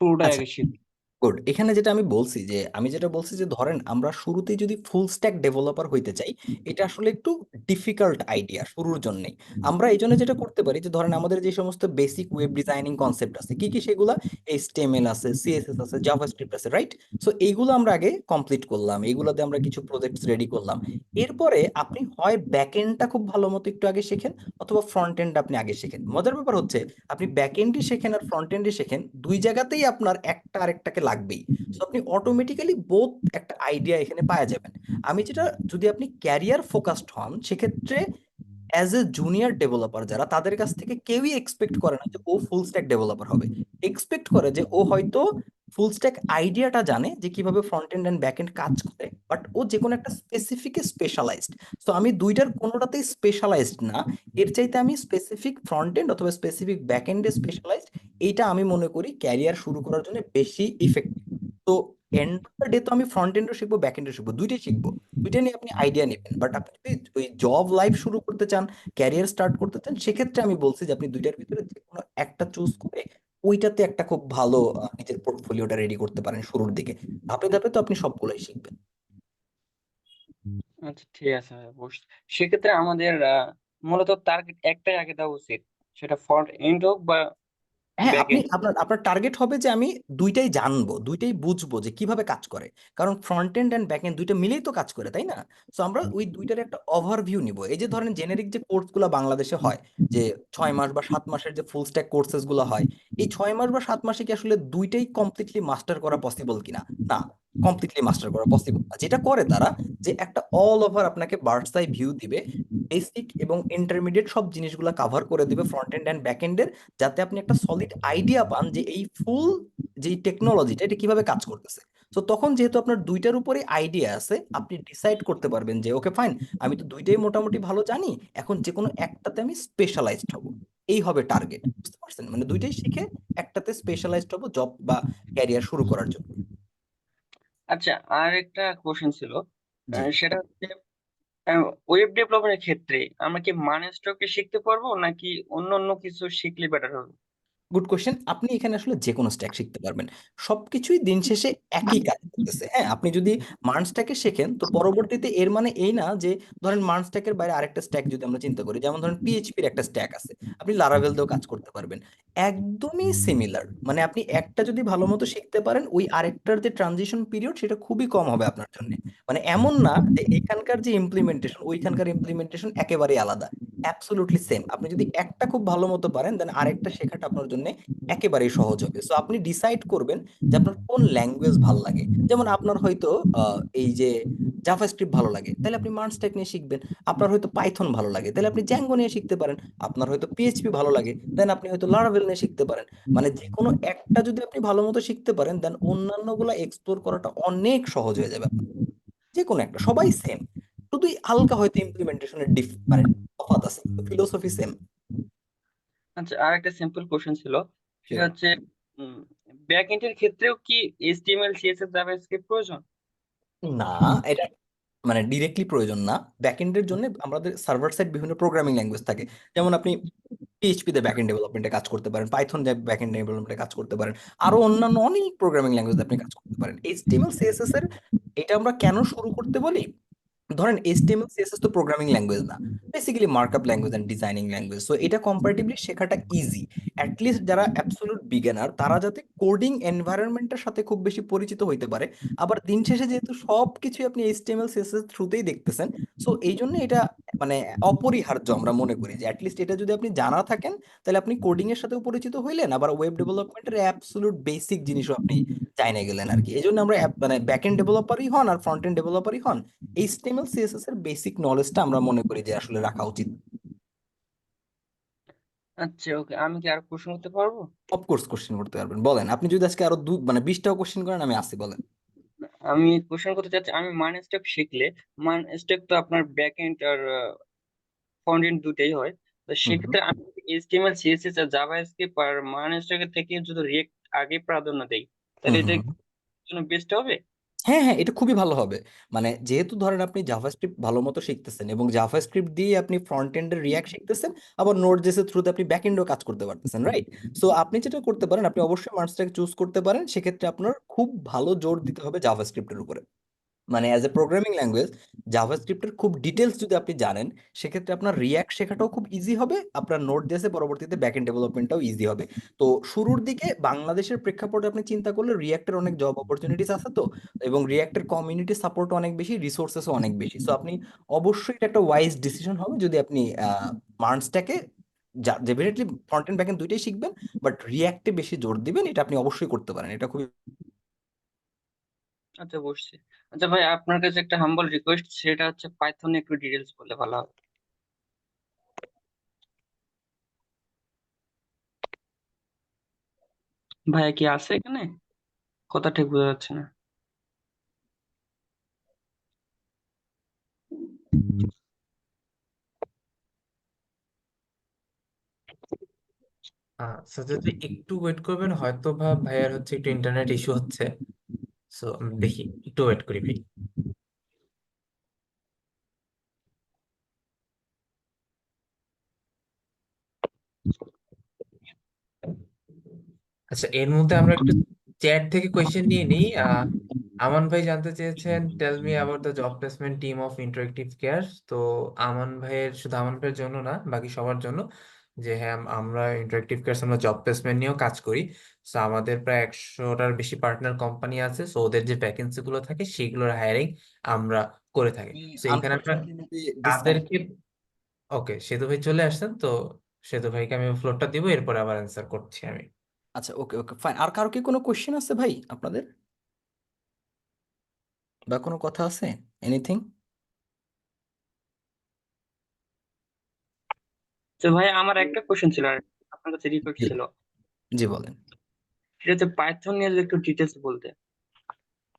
পুরোটাই আচ্ছা, আগে শিখবো? গুড। এখানে যেটা আমি বলছি, যে আমি যেটা বলছি যে ধরেন আমরা শুরুতেই যদি ফুল স্ট্যাক ডেভেলপার হইতে চাই, এটা আসলে একটু ডিফিকাল্ট আইডিয়া শুরুর জন্য। আমরা এই জন্য যেটা করতে পারি, যে ধরেন আমাদের যে সমস্ত বেসিক ওয়েব ডিজাইনিং কনসেপ্ট আছে, কি কি সেগুলা, এইচটিএমএল আছে, সিএসএস আছে, জাভাস্ক্রিপ্ট আছে, রাইট? সো এইগুলো আমরা আগে কমপ্লিট করলাম, এইগুলোতে আমরা কিছু প্রজেক্টস রেডি করলাম। এরপরে আপনি হয় ব্যাক এন্ডটা খুব ভালো মতো একটু আগে শেখেন, অথবা ফ্রন্ট এন্ড আপনি আগে শেখেন। মজার ব্যাপার হচ্ছে, আপনি ব্যাক এন্ডে শেখেন আর ফ্রন্ট এন্ডে শেখেন, দুই জায়গাতেই আপনার একটা আরেকটাকে লাগবেই। সো আপনি অটোমেটিক্যালি বোথ একটা আইডিয়া এখানে পাওয়া যাবেন। আমি যেটা, যদি আপনি ক্যারিয়ার ফোকাসড হন, সেক্ষেত্রে অ্যাজ এ জুনিয়র ডেভেলপার যারা, তাদের কাছ থেকে কেউই এক্সপেক্ট করে না যে ও ফুল স্ট্যাক ডেভেলপার হবে। এক্সপেক্ট করে যে ও হয়তো ফুল স্ট্যাক আইডিয়াটা জানে, যে কিভাবে front end and back end কাজ করে, বাট ও যে কোনো একটা স্পেসিফিকে স্পেশালাইজড। তো আমি দুইটার কোনোটাতেই স্পেশালাইজড না, এর চাইতে আমি স্পেসিফিক ফ্রন্ট এন্ড অথবা স্পেসিফিক ব্যাক এন্ডে স্পেশালাইজড। এইটা আমি মনে করি ক্যারিয়ার শুরু করার জন্য বেশি ইফেক্টিভ। তো এন্ড অফ দ্য ডে তো আমি ফ্রন্ট এন্ডও শিখবো, ব্যাক এন্ডও শিখবো, দুইটাই শিখবো। দুইটা নিয়ে আপনি আইডিয়া নেবেন, বাট আপনি যদি ওই জব লাইফ শুরু করতে চান, ক্যারিয়ার স্টার্ট করতে চান, সেক্ষেত্রে আমি বলছি যে আপনি দুইটার ভিতরে যে কোনো একটা চুজ করে ওইটাতে একটা খুব ভালো নিজের পোর্টফোলিওটা রেডি করতে পারেন শুরুর দিকে। ধাপে ধাপে তো আপনি সবগুলোই শিখবেন। আচ্ছা ঠিক আছে ভাইয়া, সেক্ষেত্রে আমাদের মূলত টার্গেট একটাই আগে দেওয়া উচিত, সেটা ফ্রন্ট এন্ড হোক বা হ্যাঁ, ব্যাক আপনি এন্ড। আপনার আপনার টার্গেট হবে যে আমি দুইটাই জানবো, দুইটাই বুঝবো যে কিভাবে কাজ করে। কারণ front end and back end দুইটা মিলেই তো কাজ করে, তাই না? তো আমরা ওই দুইটার একটা ওভারভিউ নিব। এই যে ধরেন জেনেরিক যে কোর্সগুলো বাংলাদেশে হয়, যে 6 মাস বা 7 মাসের যে ফুল স্ট্যাক কোর্সেস গুলো হয়, এই 6 মাস বা 7 মাসে কি আসলে দুইটাই কমপ্লিটলি মাস্টার করা পসিবল কিনা? না, কমপ্লিটলি মাস্টার করা পসিবল না। যেটা করে তারা, যে একটা অল ওভার আপনাকে বার্ডস আই ভিউ দিবে, বেসিক এবং ইন্টারমিডিয়েট সব জিনিসগুলো কাভার করে দিবে ফ্রন্ট এন্ড অ্যান্ড ব্যাক এন্ডের, যাতে আপনি একটা সলিড আইডিয়া পান যে এই ফুল যে টেকনোলজিটা এটা কিভাবে কাজ করতেছে। তো তখন যেহেতু আপনার দুইটার উপরে আইডিয়া আছে, আপনি ডিসাইড করতে পারবেন যে ওকে ফাইন, আমি তো দুইটাই মোটামুটি ভালো জানি, এখন যে কোনো একটাতে আমি স্পেশালাইজড হব। এই হবে টার্গেট, বুঝতে পারছেন? মানে দুইটাই শিখে একটাতে স্পেশালাইজড হব জব বা ক্যারিয়ার শুরু করার জন্য। আচ্ছা, আর একটা কোশ্চেন ছিল, জি। সেটা হচ্ছে ওয়েব ডেভেলপমেন্টের ক্ষেত্রে আমরা কি মাইনস্টকে শিখতে পারবো নাকি অন্য অন্য কিছু শিখলে বেটার হবে? Good question. আপনি এখানে আসলে যে কোনো স্ট্যাক শিখতে পারবেন, সবকিছুই দিন শেষে একই কাজ করতেছে। হ্যাঁ, আপনি যদি মার্ন স্ট্যাকে শেখেন তো পরবর্তীতে এর মানে এই না যে ধরেন মার্ন স্ট্যাকের বাইরে আরেকটা স্ট্যাক যদি আমরা চিন্তা করি, যেমন ধরেন পিএইচপির একটা স্ট্যাক আছে, আপনি লারাভেল দিয়েও কাজ করতে পারবেন। একদমই সিমিলার, মানে আপনি একটা যদি ভালো মতো শিখতে পারেন, ওই আরেকটার যে ট্রানজিশন পিরিয়ড সেটা খুবই কম হবে আপনার জন্য। মানে এমন না যে এখানকার যে ইমপ্লিমেন্টেশন ওইখানকার ইমপ্লিমেন্টেশন একেবারেই আলাদা, অ্যাবসোলুটলি সেম। আপনি যদি একটা খুব ভালো মতো পারেন দেন আরেকটা শেখাটা আপনার জন্য একেবারেই সহজ হবে। সো আপনি ডিসাইড করবেন যে আপনার কোন ল্যাঙ্গুয়েজ ভালো লাগে। যেমন আপনার হয়তো এই যে জাভাস্ক্রিপ্ট ভালো লাগে, তাহলে আপনি মার্ন স্ট্যাক নিয়ে শিখবেন। আপনার হয়তো পাইথন ভালো লাগে, তাহলে আপনি জ্যাঙ্গো নিয়ে শিখতে পারেন। আপনার হয়তো পিএইচপি ভালো লাগে, দেন আপনি হয়তো লারাভেল নিয়ে শিখতে পারেন। মানে যে কোনো একটা যদি আপনি ভালো মতো শিখতে পারেন দেন অন্যান্য গুলা এক্সপ্লোর করাটা অনেক সহজ হয়ে যাবে আপনার। যে কোনো একটা, সবাই সেম, শুধুই হালকা হয়তো ইমপ্লিমেন্টেশনের মানে তফাৎ আছে, ফিলোসফি সেম। আচ্ছা, আর একটা সিম্পল কোশ্চেন ছিল, সেটা শিওর। হচ্ছে ব্যাক এন্ডের ক্ষেত্রেও কি এইচটিএমএল সিএসএস জাভাস্ক্রিপ্ট প্রয়োজন? না, এটা মানে ডিরেক্টলি প্রয়োজন না। ব্যাকএন্ডের জন্য আমাদের সার্ভার সাইড বিভিন্ন প্রোগ্রামিং ল্যাঙ্গুয়েজ থাকে। যেমন আপনি পিএইচপি তে ব্যাকএন্ড ডেভেলপমেন্টে কাজ করতে পারেন, পাইথন দিয়ে ব্যাকএন্ড ডেভেলপমেন্টে কাজ করতে পারেন, আরো অন্যান্য অনেক প্রোগ্রামিং ল্যাঙ্গুয়েজ আপনি কাজ করতে পারেন। এইচটিএমএল সিএসএস এর এটা আমরা কেন শুরু করতে বলি, ধরেন এইচটিএমএল সিএসএস তো প্রোগ্রামিং ল্যাঙ্গুয়েজ না, basically markup language and designing language. So এটা কম্পারেটিভলি শেখাটা ইজি। অ্যাটলিস্ট যারা অ্যাবসলিউট বিগিনার তারা যাতে কোডিং এনভায়রনমেন্টের সাথে খুব বেশি পরিচিত হইতে পারে। আবার দিন শেষে যেহেতু সবকিছু আপনি এইচটিএমএল সিএসএস থ্রুতেই দেখতেছেন, সো এই জন্য এটা মানে অপরিহার্য আমরা মনে করি যে অ্যাটলিস্ট এটা যদি আপনি জানা থাকেন তাহলে আপনি কোডিং এর সাথেও পরিচিত হইলেন, আবার ওয়েব ডেভেলপমেন্টের অ্যাবসলিউট বেসিক জিনিসও আপনি জানে গেলেন আর কি। এই জন্য আমরা মানে ব্যাক এন্ড ডেভেলপারই হন আর ফ্রন্ট এন্ড ডেভেলপারই হন, এইচটিএমএল সিএসএস এর বেসিক নলেজটা আমরা মনে করি যে আসলে রাখা উচিত। আচ্ছা, ওকে, আমি কি আর কোশ্চেন করতে পারবো? অফকোর্স কোশ্চেন করতে পারবেন, বলেন। আপনি যদি আজকে আরো মানে 20টাও কোশ্চেন করেন আমি আসি, বলেন। আমি কোশ্চেন করতে চাচ্ছি, আমি মান স্টেপ শিখলে, মান স্টেপ তো আপনার ব্যাক এন্ড আর ফ্রন্ট এন্ড দুটাই হয়, তো হুম হুম সেক্ষেত্রে আমি এইচটিএমএল সিএসএস আর জাভাস্ক্রিপ্ট আর মান স্টেপের থেকে যদি রিয়েক্ট আগে প্রাধান্য দেই, হুম তাহলে এটা হুম। জন্য বেস্ট হবে? হ্যাঁ হ্যাঁ, এটা খুবই ভালো হবে। মানে যেহেতু ধরেন আপনি জাভাস্ক্রিপ্ট ভালো মতো শিখতেছেন এবং জাভাস্ক্রিপ্ট দিয়ে আপনি ফ্রন্ট এন্ডের রিয়াক্ট শিখতেছেন, আবার নোড জেসের থ্রুতে আপনি ব্যাক এন্ডেও কাজ করতে পারতেছেন, রাইট? সো আপনি যেটা করতে পারেন, আপনি অবশ্যই মার্সটাকে চুজ করতে পারেন। সেক্ষেত্রে আপনার খুব ভালো জোর দিতে হবে জাভাস্ক্রিপ্টের উপরে। মানে অ্যাজ এ প্রোগ্রামিং ল্যাঙ্গুয়েজ জাভাস্ক্রিপ্টের খুব ডিটেলস যদি আপনি জানেন, সেক্ষেত্রে আপনার রিয়াক্ট শেখাটাও খুব ইজি হবে, আপনার নোড জেসে পরবর্তীতে ব্যাকএন্ড ডেভেলপমেন্টটাও ইজি হবে। তো শুরুর দিকে বাংলাদেশের প্রেক্ষাপটে আপনি চিন্তা করলে রিয়াক্টের অনেক জব অপরচুনিটিস আছে তো, এবং রিয়াক্টের কমিউনিটি সাপোর্ট অনেক বেশি, রিসোর্সেসও অনেক বেশি। সো আপনি অবশ্যই এটা একটা ওয়াইজ ডিসিশন হবে যদি আপনি মার্নসটাকে ডেফিনেটলি ফ্রন্ট এন্ড ব্যাকএন্ড দুইটাই শিখবেন, বাট রিয়াক্টে বেশি জোর দিবেন। এটা আপনি অবশ্যই করতে পারেন, এটা খুবই। আচ্ছা, বুঝছি। আচ্ছা ভাই, আপনার কাছে একটা হাম্বল রিকোয়েস্ট, সেটা হচ্ছে পাইথনে একটু ডিটেলস বললে ভালো হয়। ভাইয়া কি আছে এখানে? কথা ঠিক বোঝা যাচ্ছে না। যদি একটু ওয়েট করবেন, হয়তো ভাইয়ার হচ্ছে একটু ইন্টারনেট ইস্যু হচ্ছে। সো দেখি, একটু ওয়েট করি ভাই। আচ্ছা, এর মধ্যে আমরা একটু চ্যাট থেকে কোয়েশ্চেন নিয়ে নিই। আমান ভাই জানতে চেয়েছেন, tell me about the job placement team of interactive care. তো আমান ভাইয়ের, শুধু আমান ভাইয়ের জন্য না, বাকি সবার জন্য, যে হ্যাঁ, আমরা ইন্টারেক্টিভ কেয়ার আমরা জব প্লেসমেন্ট নিয়েও কাজ করি। সো আমাদের প্রায় 100টার বেশি পার্টনার কোম্পানি আছে। সো ওদের যে ভ্যাকেন্সি গুলো থাকে সেগুলোর হায়ারিং আমরা করে থাকি। সো এখানে আমরা আনফরচুনেটলি মেবি ডিসকানেক্ট। তাদেরকে, ওকে, সেতু ভাই চলে আসছেন তো, সেতু ভাইকে আমি ফ্লোরটা দিব, এরপরে আবার অ্যান্সার করছি আমি। আচ্ছা, ওকে ওকে ফাইন। আর কারো কি কোনো কোশ্চেন আছে ভাই আপনাদের, বা কোনো কথা আছে, এনিথিং? তো ভাই, আমার একটা কোশ্চেন ছিল, আর আপনার কাছে রিকোয়েস্ট জি ছিল, জি বলেন। সেটা হচ্ছে পাইথন নিয়ে যদি একটু ডিটেলস বলতে।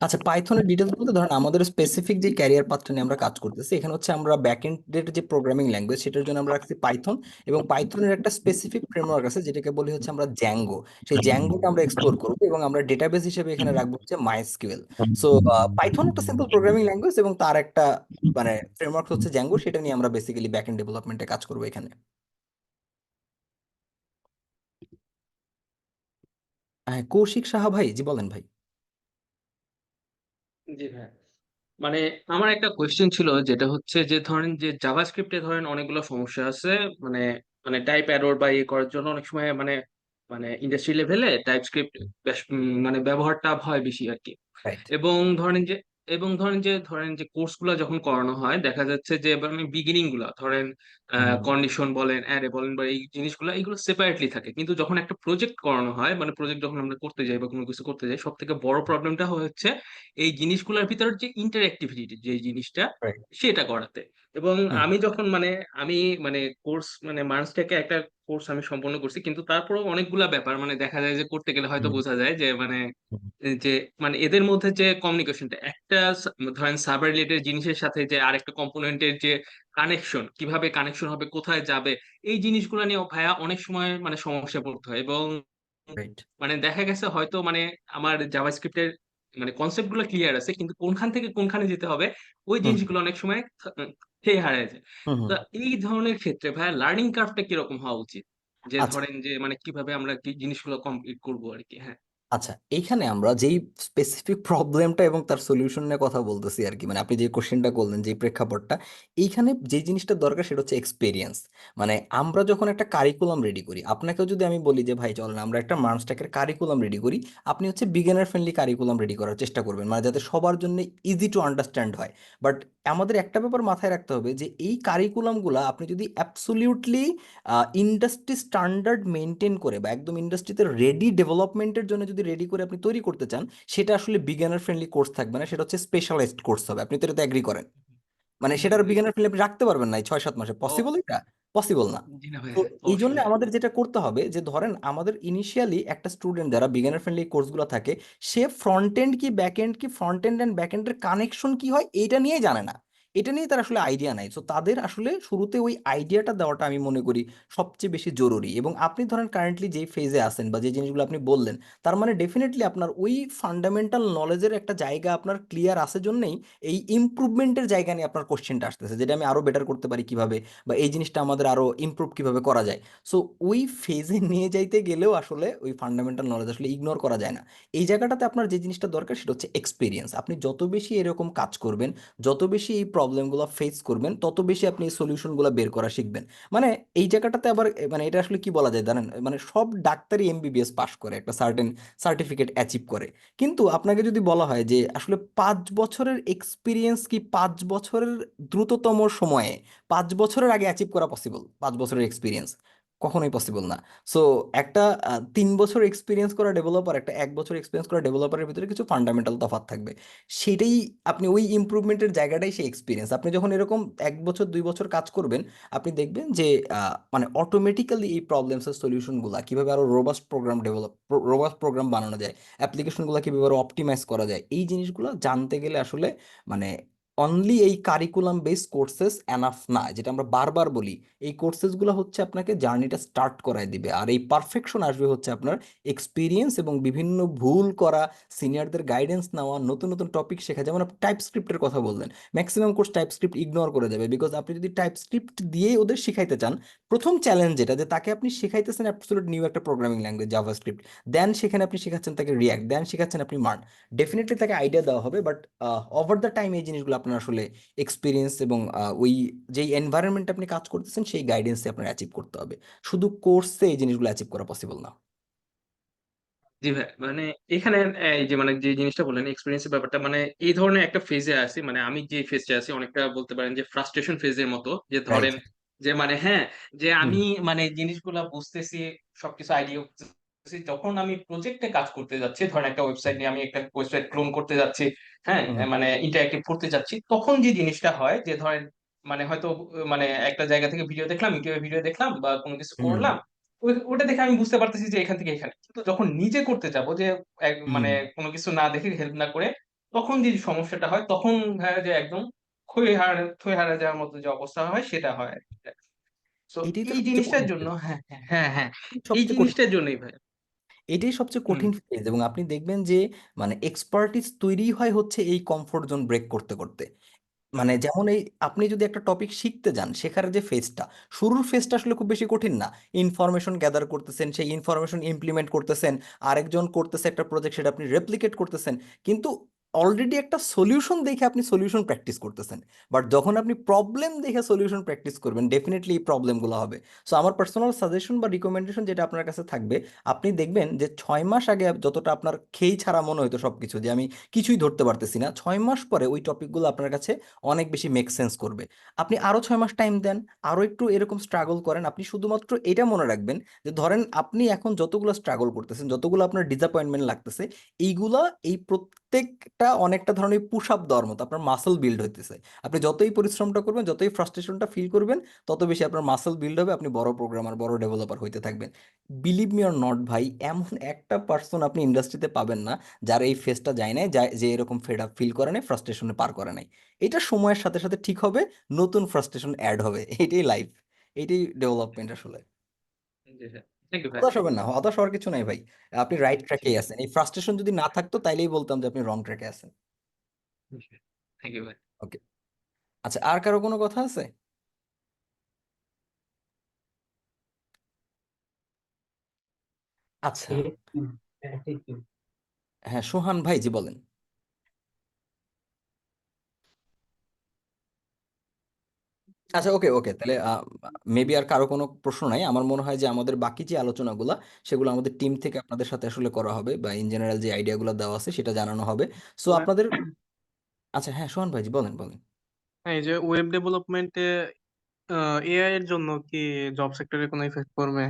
আচ্ছা, পাইথনের ডিটেলস বলতে ধরেন আমাদের স্পেসিফিক যে ক্যারিয়ার পাথটা নিয়ে আমরা কাজ করতেছি, এখানে হচ্ছে আমরা ব্যাকএন্ডের যে প্রোগ্রামিং ল্যাঙ্গুয়েজ সেটার জন্য আমরা রাখছি পাইথন, এবং পাইথনের একটা স্পেসিফিক ফ্রেমওয়ার্ক আছে যেটাকে বলি হচ্ছে আমরা জ্যাঙ্গো। সেই জ্যাঙ্গোটা আমরা এক্সপ্লোর করবো, এবং আমরা ডেটাবেস হিসেবে এখানে রাখবো হচ্ছে মাইএসকিউএল। সো পাইথন একটা সিম্পল প্রোগ্রামিং ল্যাঙ্গুয়েজ এবং তার একটা মানে ফ্রেমওয়ার্ক হচ্ছে জ্যাঙ্গো, সেটা নিয়ে আমরা বেসিক্যালি ব্যাকএন্ড ডেভেলপমেন্টে কাজ করবো এখানে। হ্যাঁ, কৌশিক সাহা ভাই, জি বলেন ভাই। জি ভাই, মানে আমার একটা কোয়েশ্চেন ছিল, যেটা হচ্ছে যে ধরেন যে জাভাস্ক্রিপ্টে ধরেন অনেকগুলো সমস্যা আছে। মানে মানে টাইপ এরর বা ইয়ে করার জন্য অনেক সময় মানে মানে ইন্ডাস্ট্রি লেভেলে টাইপস্ক্রিপ্ট বেশ মানে ব্যবহারটা হয় বেশি আর কি। রাইট। এবং ধরেন যে ধরেন যে কোর্স গুলা যখন করানো হয় দেখা যাচ্ছে যে এবার আমি বিগিনিং গুলা ধরেন কন্ডিশন বলেন, অ্যারে বলেন, বা এই জিনিসগুলো এগুলো সেপারেটলি থাকে, কিন্তু যখন একটা প্রজেক্ট করানো হয়, মানে প্রজেক্ট যখন আমরা করতে যাই বা কোনো কিছু করতে যাই, সব থেকে বড় প্রবলেমটা হচ্ছে এই জিনিসগুলোর ভিতর যে ইন্টারঅ্যাক্টিভিটি যে জিনিসটা, রাইট। সেটা করাতে। এবং হুম। আমি যখন আমি মানে কোর্স মানে মার্চটেকে একটা কোর্স আমি সম্পন্ন করছি, কিন্তু তারপরেও অনেকগুলা ব্যাপার মানে দেখা যায় যে করতে গেলে হয়তো হুম। বোঝা যায় যে মানে হুম। যে মানে এদের মধ্যে যে কমিউনিকেশনটা একটা ধরেন সাব রিলেটেড জিনিসের সাথে যে আরেকটা কম্পোনেন্টের যে কানেকশন, কিভাবে কানেকশন হবে, কোথায় যাবে, এই জিনিসগুলো নিয়ে ভাইয়া অনেক সময় মানে সমস্যায় পড়তে হয়। এবং রাইট। মানে দেখা গেছে হয়তো মানে আমার জাভাস্ক্রিপ্টের মানে কনসেপ্ট গুলো ক্লিয়ার আছে, কিন্তু কোনখান থেকে কোনখানে যেতে হবে ওই হুম। জিনিসগুলো অনেক সময় খেয়ে হারিয়ে যায়। হুম। হুম। তো এই ধরনের ক্ষেত্রে ভাইয়া লার্নিং কার্ভটা কিরকম হওয়া উচিত, যে আচ্ছা। ধরেন যে মানে কিভাবে আমরা কি জিনিসগুলো কমপ্লিট করবো আর কি। হ্যাঁ। আচ্ছা, এইখানে আমরা যেই স্পেসিফিক প্রবলেমটা এবং তার সলিউশন নিয়ে কথা বলতেছি আর কি, মানে আপনি যে কোশ্চেনটা করলেন, যে প্রেক্ষাপটটা, এইখানে যে জিনিসটা দরকার সেটা হচ্ছে এক্সপেরিয়েন্স। মানে আমরা যখন একটা কারিকুলাম রেডি করি, আপনাকেও যদি আমি বলি যে ভাই চলেন আমরা একটা মার্নস্ট্যাকের কারিকুলাম রেডি করি, আপনি হচ্ছে বিগিনার ফ্রেন্ডলি কারিকুলাম রেডি করার চেষ্টা করবেন, মানে যাতে সবার জন্য ইজি টু আন্ডারস্ট্যান্ড হয়। বাট আমাদের একটা ব্যাপার মাথায় রাখতে হবে যে এই কারিকুলামগুলো আপনি যদি অ্যাবসলিউটলি ইন্ডাস্ট্রি স্ট্যান্ডার্ড মেনটেন করে বা একদম ইন্ডাস্ট্রিতে রেডি ডেভেলপমেন্টের জন্য যদি রেডি করে আপনি তৈরি করতে চান, সেটা আসলে বিজ্ঞানের ফ্রেন্ডলি কোর্স থাকবে না, সেটা হচ্ছে স্পেশালাইজড কোর্স হবে। আপনি তো এটাতে এগ্রি করেন? মানে জি সেটার ভাই। বিজ্ঞানের ফ্রেন্ডলি আপনি রাখতে পারবেন না এই 6-7 মাসে, ও, পসিবল? এটা পসিবল না। জি না ভাই, তো এই জন্য অবশ্যই ভাই। আমাদের যেটা করতে হবে যে ধরেন আমাদের ইনিশিয়ালি একটা স্টুডেন্ট যারা বিজ্ঞানের ফ্রেন্ডলি কোর্সগুলো থাকে, সে ফ্রন্ট এন্ড কি ব্যাক এন্ড কি, ফ্রন্ট এন্ড অ্যান্ড ব্যাক এন্ডের কানেকশন কি হয় এটা নিয়ে জানে না, এটা নিয়ে তার আসলে আইডিয়া নাই। তো তাদের আসলে শুরুতে ওই আইডিয়াটা দেওয়াটা আমি মনে করি সবচেয়ে বেশি জরুরি। এবং আপনি ধরেন কারেন্টলি যেই ফেজে আছেন বা যে জিনিসগুলো আপনি বললেন, তার মানে ডেফিনেটলি আপনার ওই ফান্ডামেন্টাল নলেজের একটা জায়গা আপনার ক্লিয়ার আছে জন্যই এই ইমপ্রুভমেন্টের জায়গা নিয়ে আপনার কোশ্চেনটা আসতেছে, যেটা আমি আরো বেটার করতে পারি কিভাবে, বা এই জিনিসটা আমাদের আরো ইমপ্রুভ কিভাবে করা যায়। সো ওই ফেজে নিয়ে যাইতে গেলেও আসলে ওই ফান্ডামেন্টাল নলেজ আসলে ইগনোর করা যায় না। এই জায়গাটাতে আপনার যে জিনিসটা দরকার সেটা হচ্ছে এক্সপিরিয়েন্স। আপনি যত বেশি এরকম কাজ করবেন, যত বেশি এই প্রবলেমগুলো ফেস করবেন, তত বেশি আপনি এই সলিউশনগুলো বের করা শিখবেন। মানে এই জায়গাটাতে আবার মানে এটা আসলে কি বলা যায় জানেন, মানে সব ডাক্তারই এমবিবিএস পাশ করে, একটা সার্টেন সার্টিফিকেট অ্যাচিভ করে, কিন্তু আপনাকে যদি বলা হয় যে আসলে 5 বছরের এক্সপিরিয়েন্স কি 5 বছরের দ্রুততম সময়ে 5 বছরের আগে অ্যাচিভ করা পসিবল? 5 বছরের এক্সপিরিয়েন্স কখনোই পসিবল না। সো একটা 3 বছর এক্সপিরিয়েন্স করা ডেভেলপার, একটা 1 বছর এক্সপিরিয়েন্স করা ডেভেলপারের ভিতরে কিছু ফান্ডামেন্টাল তফাৎ থাকবে। সেটাই আপনি ওই ইমপ্রুভমেন্টের জায়গাটাই সেই এক্সপিরিয়েন্স। আপনি যখন এরকম 1 বছর 2 বছর কাজ করবেন, আপনি দেখবেন যে মানে অটোমেটিক্যালি এই প্রবলেমসের সলিউশনগুলো কিভাবে আরো রোবাস্ট প্রোগ্রাম বানানো যায়, অ্যাপ্লিকেশনগুলো কিভাবে আরো অপটিমাইজ করা যায়, এই জিনিসগুলো জানতে গেলে আসলে মানে অনলি এই কারিকুলাম বেস কোর্সেস এনাফ না, যেটা আমরা বারবার বলি। এই কোর্সেসগুলো হচ্ছে আপনাকে জার্নিটা স্টার্ট করায় দিবে, আর এই পারফেকশন আসবে হচ্ছে আপনার এক্সপিরিয়েন্স এবং বিভিন্ন ভুল করা, সিনিয়রদের গাইডেন্স নেওয়া, নতুন নতুন টপিক শেখা। যেমন আপনি টাইপ স্ক্রিপ্টের কথা বললেন, maximum course type script ignore করে যাবে, বিকজ আপনি যদি টাইপ স্ক্রিপ্ট দিয়েই ওদের শিখাইতে চান, প্রথম চ্যালেঞ্জ যেটা, যে তাকে আপনি শেখাইতেছেন অ্যাবসলিউট নিউ একটা প্রোগ্রামিং ল্যাঙ্গুয়েজ জাভাস্ক্রিপ্ট, দেন সেখানে আপনি শেখাচ্ছেন তাকে রিয়াক্ট, দেন শেখাচ্ছেন আপনি মার্ন, ডেফিনেটলি তাকে আইডিয়া দেওয়া হবে, বাট ওভার দ্য টাইম এই জিনিসগুলো আপনার আসলে এক্সপিরিয়েন্স এবং ওই যেই এনভায়রনমেন্ট আপনি কাজ করতেছেন সেই গাইডেন্সে আপনার অ্যাচিভ করতে হবে। শুধু কোর্সে এই জিনিসগুলো অ্যাচিভ করা পসিবল না। জি ভাই, মানে এখানে এই যে মানে যে জিনিসটা বললেন এক্সপিরিয়েন্সের ব্যাপারটা, মানে এই ধরনের একটা ফেজে আছি, মানে আমি যে ফেজে আছি অনেকটা বলতে পারেন যে ফ্রাস্ট্রেশন ফেজের মতো, যে রাইট। ধরেন যে মানে হ্যাঁ, যে হুম। আমি মানে জিনিসগুলা বুঝতেছি, সবকিছু আইডিয়া করতেছি, যখন আমি প্রজেক্টে কাজ করতে যাচ্ছি, ধরেন একটা ওয়েবসাইট নিয়ে আমি একটা ওয়েবসাইট ক্লোন করতে যাচ্ছি, হ্যাঁ, হুম। মানে ইন্টারঅ্যাক্টিভ করতে যাচ্ছি, তখন যে জিনিসটা হয় যে ধরেন মানে হয়তো মানে একটা জায়গা থেকে ভিডিও দেখলাম, ইউটিউবে ভিডিও দেখলাম বা কোনো কিছু হুম। করলাম, ওটা দেখে আমি বুঝতে পারতেছি যে এখান থেকে এখানে, কিন্তু যখন নিজে করতে যাব যে হুম। মানে কোনো কিছু না দেখে হেল্প না করে, তখন যে সমস্যাটা হয়, তখন হয় যে একদম থই হারা যাওয়ার মতো যে অবস্থা হয় সেটা হয় আর কি। তো এটাই তো এই সবচেয়ে জিনিসটার কঠিন জন্য phase, হ্যাঁ, হ্যাঁ, হ্যাঁ, এই সবচেয়ে কঠিন, জিনিসটার জন্যই ভাই। এটাই সবচেয়ে হুম। কঠিন ফেজ। এবং আপনি দেখবেন যে মানে এক্সপার্টিস তৈরি হয় হচ্ছে এই কমফোর্ট জোন ব্রেক করতে করতে। মানে যেমন এই আপনি যদি একটা টপিক শিখতে যান শেখার যে ফেজটা, শুরুর ফেজটা আসলে খুব বেশি কঠিন না। ইনফরমেশন গ্যাদার করতেছেন, সেই ইনফরমেশন ইমপ্লিমেন্ট করতেছেন, আরেকজন করতেছে একটা প্রজেক্ট, সেটা আপনি রেপ্লিকেট করতেছেন, কিন্তু অলরেডি একটা সলিউশন দেখে আপনি সলিউশন প্র্যাকটিস করতেছেন। বাট যখন আপনি প্রবলেম দেখে সলিউশন প্র্যাকটিস করবেন, ডেফিনেটলি এই প্রবলেমগুলো হবে। সো আমার পার্সোনাল সাজেশন বা রিকমেন্ডেশন যেটা আপনার কাছে থাকবে, আপনি দেখবেন যে 6 মাস আগে যতটা আপনার খেই ছাড়া মনে হতো সবকিছু, যে আমি কিছুই ধরতে পারতেছি না, 6 মাস পরে ওই টপিকগুলো আপনার কাছে অনেক বেশি মেক সেন্স করবে। আপনি আরো 6 মাস টাইম দেন, আরো একটু এরকম স্ট্রাগল করেন। আপনি শুধুমাত্র এটা মনে রাখবেন যে ধরেন আপনি এখন যতগুলো স্ট্রাগল করতেছেন, যতগুলো আপনার ডিসঅ্যাপয়েন্টমেন্ট লাগতেছে, এইগুলা এই প্রত্যেকটা অনেকটা ধরনের পুশ আপ দেওয়ার মতো আপনার মাসল বিল্ড হইতেছে। আপনি যতই পরিশ্রমটা করবেন, যতই ফ্রাস্ট্রেশনটা ফিল করবেন, তত বেশি আপনার মাসল বিল্ড হবে, আপনি বড় প্রোগ্রামার, বড় ডেভেলপার হইতে থাকবেন। বিলিভ মি অর নট ভাই, এমন একটা পার্সন আপনি ইন্ডাস্ট্রিতে পাবেন না যার এই ফেসটা যায় নাই, যে এরকম ফেড আপ ফিল করে নাই, ফ্রাস্ট্রেশনে পার করে নাই। এটা সময়ের সাথে সাথে ঠিক হবে, নতুন ফ্রাস্ট্রেশন অ্যাড হবে। এটাই লাইফ, এটাই ডেভেলপমেন্ট আসলে। জি স্যার, থ্যাংক ইউ ভাই। হতাশ হবেন না, হতাশ হওয়ার কিছু নাই ভাই। আপনি রাইট ঠিক ট্র্যাকেই আছেন। এই ফ্রাস্ট্রেশন যদি না থাকতো তাইলেই বলতাম যে আপনি রং ট্র্যাকে আছেন। আছে, থ্যাংক ইউ ভাই। ওকে, আচ্ছা, আর কারো কোনো কথা আছে? আচ্ছা, হ্যাঁ, সোহান ভাই, জি বলেন। আচ্ছা, ওকে ওকে, তাহলে মেবি আর কারো কোনো প্রশ্ন নাই। আমার মনে হয় যে আমাদের বাকি যে আলোচনাগুলো, সেগুলো আমাদের টিম থেকে আপনাদের সাথে আসলে করা হবে, বা ইন জেনারেল যে আইডিয়াগুলো দেওয়া আছে সেটা জানানো হবে। সো আপনাদের, আচ্ছা হ্যাঁ, সোহান ভাই, জি বলেন বলেন। হ্যাঁ, এই যে ওয়েব ডেভেলপমেন্টে এআই এর জন্য কি জব সেক্টরে কোনো ইফেক্ট পড়বে?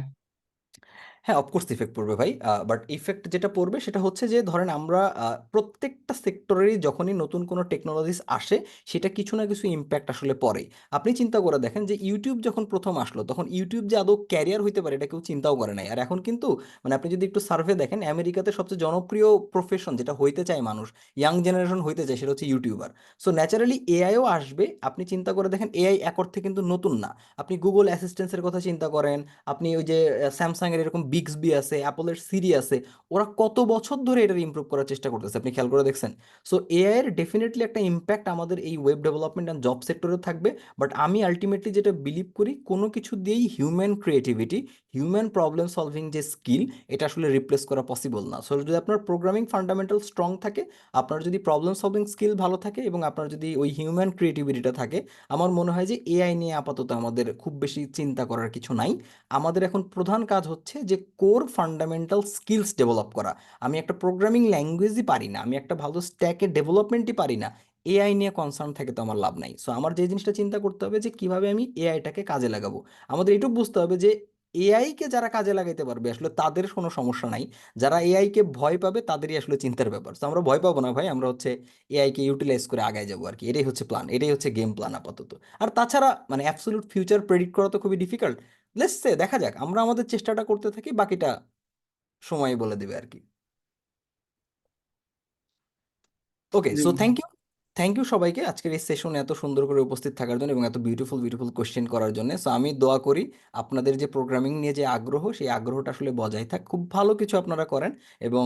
হ্যাঁ, অফকোর্স ইফেক্ট পড়বে ভাই। বাট ইফেক্ট যেটা পড়বে সেটা হচ্ছে যে ধরেন আমরা প্রত্যেকটা সেক্টরেরই যখনই নতুন কোনো টেকনোলজিস আসে, সেটা কিছু না কিছু ইম্প্যাক্ট আসলে পড়ে। আপনি চিন্তা করে দেখেন যে ইউটিউব যখন প্রথম আসলো, তখন ইউটিউব যে আদৌ ক্যারিয়ার হইতে পারে এটা কেউ চিন্তাও করে নাই। আর এখন কিন্তু মানে আপনি যদি একটু সার্ভে দেখেন, আমেরিকাতে সবচেয়ে জনপ্রিয় প্রফেশন যেটা হইতে চায় মানুষ, ইয়াং জেনারেশন হইতে চায়, সেটা হচ্ছে ইউটিউবার। সো ন্যাচারালি এআইও আসবে। আপনি চিন্তা করে দেখেন, এআই এক অর্থে কিন্তু নতুন না। আপনি গুগল অ্যাসিস্ট্যান্সের কথা চিন্তা করেন, আপনি ওই যে স্যামসাং এর এরকম বিক্সবি আছে, অ্যাপলের সিরি আছে, ওরা কত বছর ধরে এটার ইমপ্রুভ করার চেষ্টা করতেছে, আপনি খেয়াল করে দেখছেন? সো এআই এর ডেফিনেটলি একটা ইম্প্যাক্ট আমাদের এই ওয়েব ডেভেলপমেন্ট অ্যান্ড জব সেক্টরে থাকবে। বাট আমি আলটিমেটলি যেটা বিলিভ করি, কোনো কিছু দিয়েই human creativity, human problem solving যে স্কিল, এটা আসলে রিপ্লেস করা পসিবল না। সো যদি আপনার প্রোগ্রামিং ফান্ডামেন্টাল স্ট্রং থাকে, আপনার যদি প্রবলেম সলভিং স্কিল ভালো থাকে, এবং আপনার যদি ওই হিউম্যান ক্রিয়েটিভিটিটা থাকে, আমার মনে হয় যে এআই নিয়ে আপাতত আমাদের খুব বেশি চিন্তা করার কিছু নাই। আমাদের এখন প্রধান কাজ হচ্ছে যে কোর ফান্ডামেন্টাল স্কিলস ডেভেলপ করা। আমি একটা প্রোগ্রামিং ল্যাঙ্গুয়েজই পারি না, আমি একটা ভালো স্ট্যাকের ডেভেলপমেন্টই পারি না, এআই নিয়ে কনসার্ন থাকে তো আমার লাভ নাই। সো আমার যে জিনিসটা চিন্তা করতে হবে যে কিভাবে আমি এআইটাকে কাজে লাগাবো। আমাদের এটুকু বুঝতে হবে যে এআইকে যারা কাজে লাগাইতে পারবে আসলে তাদের কোনো সমস্যা নাই, যারা এআইকে ভয় পাবে তাদেরই আসলে চিন্তার ব্যাপার। তো আমরা ভয় পাবো না ভাই, আমরা হচ্ছে এআইকে ইউটিলাইজ করে আগায় যাবো আর কি। এটাই হচ্ছে প্ল্যান, এটাই হচ্ছে গেম প্ল্যান আপাতত। আর তাছাড়া মানে অ্যাবসলিউট ফিউচার প্রেডিক্ট করা তো খুবই ডিফিকাল্ট। লেটস সে, দেখা যাক, আমরা আমাদের চেষ্টাটা করতে থাকি, বাকিটা সময় বলে দিবে আর কি। ওকে, জি। সো থ্যাংক ইউ সবাইকে আজকের এই সেশনে এত সুন্দর করে উপস্থিত থাকার জন্য এবং এত বিউটিফুল বিউটিফুল কোশ্চেন করার জন্য। সো আমি দোয়া করি আপনাদের যে প্রোগ্রামিং নিয়ে যে আগ্রহ, সেই আগ্রহটা আসলে বজায় থাক, খুব ভালো কিছু আপনারা করেন। এবং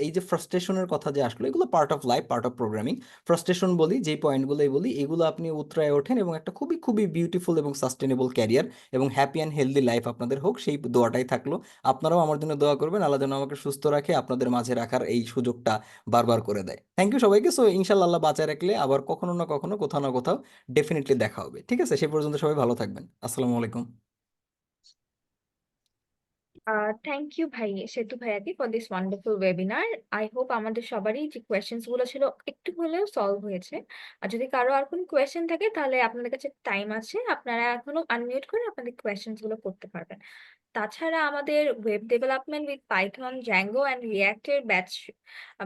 এই যে ফ্রাস্ট্রেশনের কথা যে আসলো, এগুলো part of life, part of programming. Frustration বলি, যেই পয়েন্টগুলোই বলি, এগুলো আপনি উতরায় ওঠেন এবং একটা খুবই খুবই বিউটিফুল এবং সাস্টেনেবল ক্যারিয়ার এবং হ্যাপি অ্যান্ড হেলদি লাইফ আপনাদের হোক, সেই দোয়াটাই থাকলো। আপনারাও আমার জন্য দোয়া করবেন, আল্লাহ যেন আমাকে সুস্থ রাখে, আপনাদের মাঝে রাখার এই সুযোগটা বারবার করে দেয়। থ্যাংক ইউ সবাইকে। সো ইনশাল্লাহ, আল্লাহ বাঁচায় রাখলে আবার কখনো না কখনো, কোথাও না কোথাও ডেফিনেটলি দেখা হবে। ঠিক আছে, সে পর্যন্ত সবাই ভালো থাকবেন। আসসালামু আলাইকুম। থ্যাংক ইউ ভাই, সেতু ভাইয়াকে, for this wonderful webinar. I hope আমাদের সবারই যে কোয়েশ্চেন্স গুলো ছিল একটু হলেও সলভ হয়েছে। আর যদি কারো আর কোনো কোয়েশ্চেন থাকে, তাহলে আপনাদের কাছে টাইম আছে, আপনারা এখনো আনমিউট করে আপনাদের কোয়েশ্চেন্স গুলো করতে পারবেন। তাছাড়া আমাদের web development with Python, Django and রিয়্যাক্টের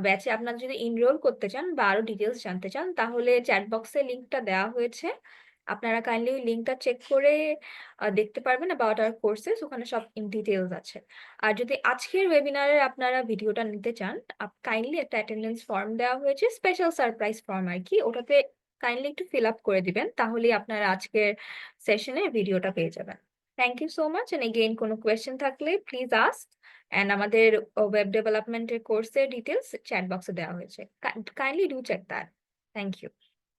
ব্যাচে আপনারা যদি এনরোল করতে চান বা আরো ডিটেলস জানতে চান, তাহলে চ্যাট বক্সে লিঙ্কটা দেওয়া হয়েছে, আপনারা কাইন্ডলি ওই লিঙ্কটা চেক করে দেখতে পারবেন অ্যাবাউট আওয়ার কোর্সেস, ওখানে সব ইন ডিটেলস আছে। আর যদি আজকের ওয়েবিনারে আপনারা ভিডিওটা নিতে চান, কাইন্ডলি একটা অ্যাটেন্ডেন্স ফর্ম দেওয়া হয়েছে, স্পেশাল সারপ্রাইজ ফর্ম আর কি, ওটাতে কাইন্ডলি একটু ফিল আপ করে দিবেন, তাহলেই আপনারা আজকের সেশনে ভিডিওটা পেয়ে যাবেন। Thank you so much, and again কোনো কোয়েশ্চেন থাকলে প্লিজ আস্ক। অ্যান্ড আমাদের ওয়েব ডেভেলপমেন্টের কোর্সের ডিটেলস চ্যাট বক্সে দেওয়া হয়েছে, kindly do check that. Thank you.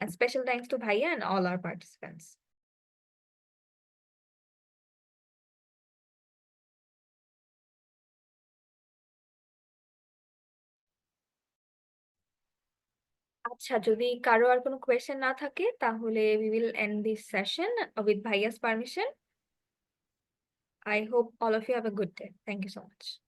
And special thanks to Bhaiya and all our participants. আচ্ছা, যদি কারো আর কোনো কোয়েশ্চেন না থাকে তাহলে we will end this session with Bhaiya's permission. I hope all of you have a good day. Thank you so much.